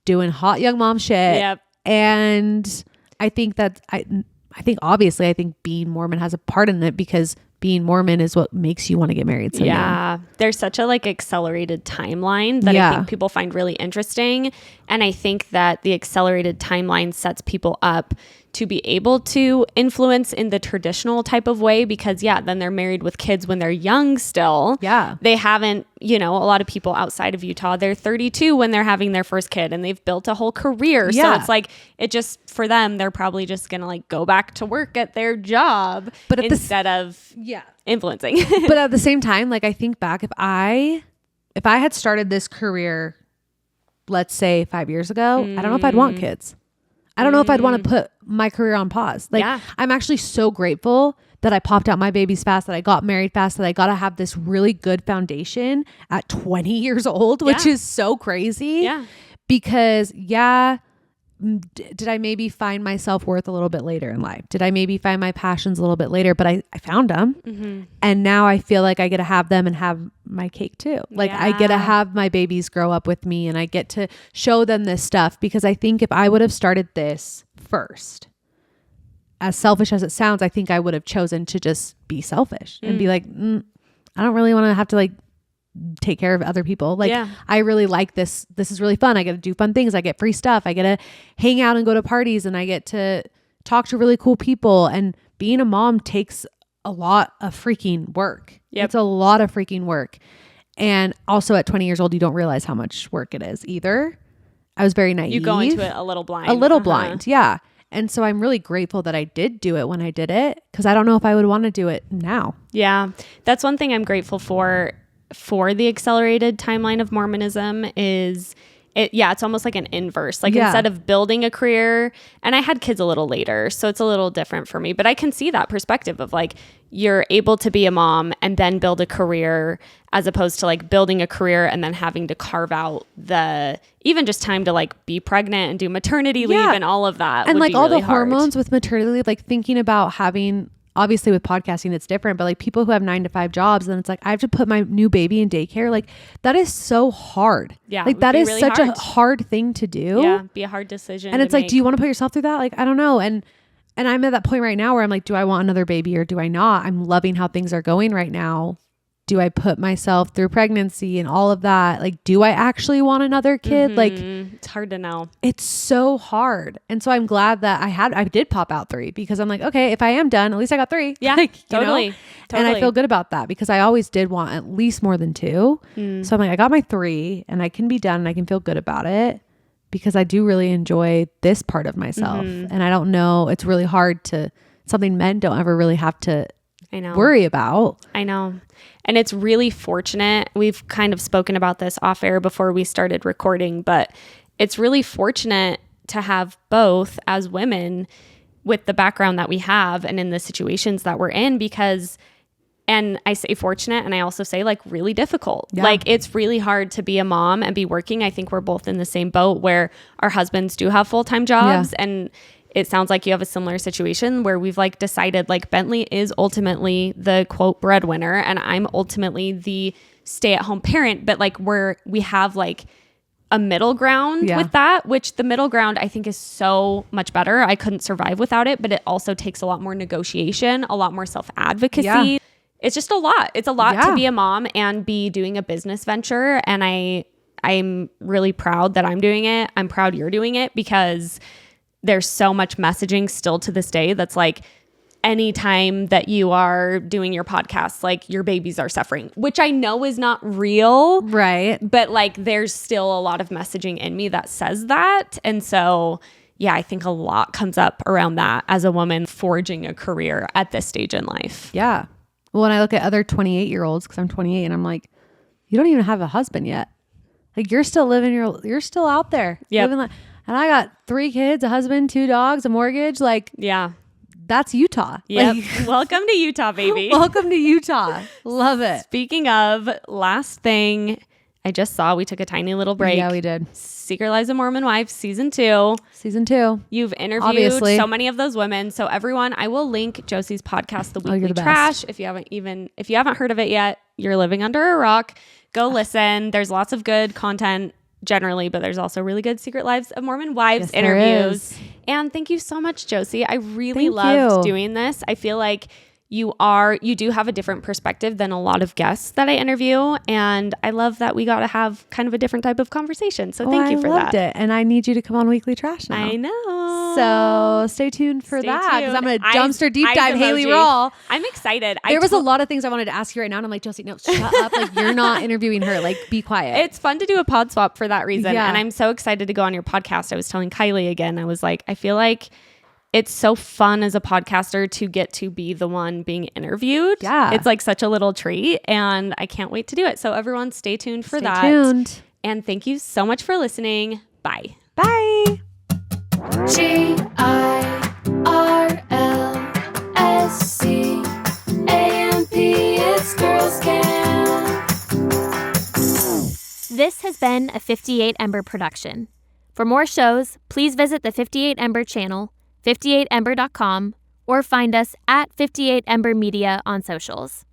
doing hot young mom shit. Yep. And I think that I think obviously being Mormon has a part in it, because being Mormon is what makes you want to get married so young. There's such a like accelerated timeline that I think people find really interesting. And I think that the accelerated timeline sets people up to be able to influence in the traditional type of way, because then they're married with kids when they're young still. Yeah. They haven't, a lot of people outside of Utah, they're 32 when they're having their first kid and they've built a whole career. Yeah. So it's like, it just, for them, they're probably just going to like go back to work at their job, but instead of influencing. But at the same time, like I think back, if I had started this career, let's say 5 years ago, I don't know if I'd want kids. I don't know if I'd want to put my career on pause. Like I'm actually so grateful that I popped out my babies fast, that I got married fast, that I got to have this really good foundation at 20 years old, which is so crazy. Yeah. Because did I maybe find my self-worth a little bit later in life? Did I maybe find my passions a little bit later? But I found them. Mm-hmm. And now I feel like I get to have them and have my cake too. Like I get to have my babies grow up with me and I get to show them this stuff, because I think if I would have started this first, as selfish as it sounds, I think I would have chosen to just be selfish and be like, I don't really want to have to like take care of other people. Like I really like this. This is really fun. I get to do fun things. I get free stuff. I get to hang out and go to parties, and I get to talk to really cool people. And being a mom takes a lot of freaking work. Yep. It's a lot of freaking work. And also at 20 years old, you don't realize how much work it is either. I was very naive. You go into it a little blind. A little blind. Yeah. And so I'm really grateful that I did do it when I did it, because I don't know if I would want to do it now. Yeah. That's one thing I'm grateful for the accelerated timeline of Mormonism is it's almost like an inverse. Like instead of building a career, and I had kids a little later, so it's a little different for me, but I can see that perspective of like, you're able to be a mom and then build a career, as opposed to like building a career and then having to carve out the even just time to like be pregnant and do maternity leave and all of that. And like all really the hormones with maternity leave, like thinking about having, obviously with podcasting, it's different, but like people who have 9-to-5 jobs, and it's like, I have to put my new baby in daycare. Like that is so hard. Yeah. Like that is really such a hard thing to do. Yeah. Be a hard decision. And it's like, do you want to put yourself through that? Like, I don't know. And I'm at that point right now where I'm like, do I want another baby or do I not? I'm loving how things are going right now. do I put myself through pregnancy and all of that? Like, do I actually want another kid? Like, it's hard to know. it's so hard. And so I'm glad that I did pop out 3 because I'm like, okay, if I am done, at least I got 3. Yeah, like, totally. And I feel good about that because I always did want at least more than 2. So I'm like, I got my 3 and I can be done and I can feel good about it because I do really enjoy this part of myself. And I don't know, it's really hard to, something men don't ever really have to worry about. I know. And it's really fortunate. We've kind of spoken about this off air before we started recording, but it's really fortunate to have both as women with the background that we have and in the situations that we're in because, and I say fortunate and I also say like really difficult. Yeah. Like it's really hard to be a mom and be working. I think we're both in the same boat where our husbands do have full-time jobs and it sounds like you have a similar situation where we've like decided like Bentley is ultimately the quote breadwinner and I'm ultimately the stay-at-home parent, but like we have like a middle ground with that, which the middle ground I think is so much better. I couldn't survive without it, but it also takes a lot more negotiation, a lot more self-advocacy. Yeah. It's just a lot. It's a lot to be a mom and be doing a business venture. And I'm really proud that I'm doing it. I'm proud you're doing it because there's so much messaging still to this day that's like anytime that you are doing your podcast, like your babies are suffering, which I know is not real. Right. But like there's still a lot of messaging in me that says that. And so, yeah, I think a lot comes up around that as a woman forging a career at this stage in life. Yeah. Well, when I look at other 28-year-olds, because I'm 28 and I'm like, you don't even have a husband yet. Like you're still you're still out there. Yeah. And I got 3 kids, a husband, 2 dogs, a mortgage. Like, yeah, that's Utah. Yep. Like, Welcome to Utah, baby. Welcome to Utah. Love it. Speaking of, last thing I just saw, we took a tiny little break. Yeah, we did. Secret Lives of Mormon Wives, season 2. Season 2. You've interviewed Obviously so many of those women. So everyone, I will link Josie's podcast, The Weekly you're the Trash. best. If you haven't heard of it yet, you're living under a rock. Go listen. There's lots of good content generally, but there's also really good Secret Lives of Mormon Wives interviews. And thank you so much, Josie. I really loved doing this. I feel like you do have a different perspective than a lot of guests that I interview. And I love that we got to have kind of a different type of conversation. So thank you for that. I loved it. And I need you to come on Weekly Trash now. I know. So stay tuned for that because I'm going to dumpster deep dive Haley Rawl. I'm excited. There was a lot of things I wanted to ask you right now. And I'm like, Josie, no, shut up. Like you're not interviewing her. Like be quiet. It's fun to do a pod swap for that reason. Yeah. And I'm so excited to go on your podcast. I was telling Kylie again, I was like, I feel like it's so fun as a podcaster to get to be the one being interviewed. Yeah. It's like such a little treat and I can't wait to do it. So everyone stay tuned for that. Stay tuned. And thank you so much for listening. Bye. Bye. GIRLSCAMP. It's Girls Camp. This has been a 58 Ember production. For more shows, please visit the 58 Ember channel, 58ember.com, or find us at 58 Ember Media on socials.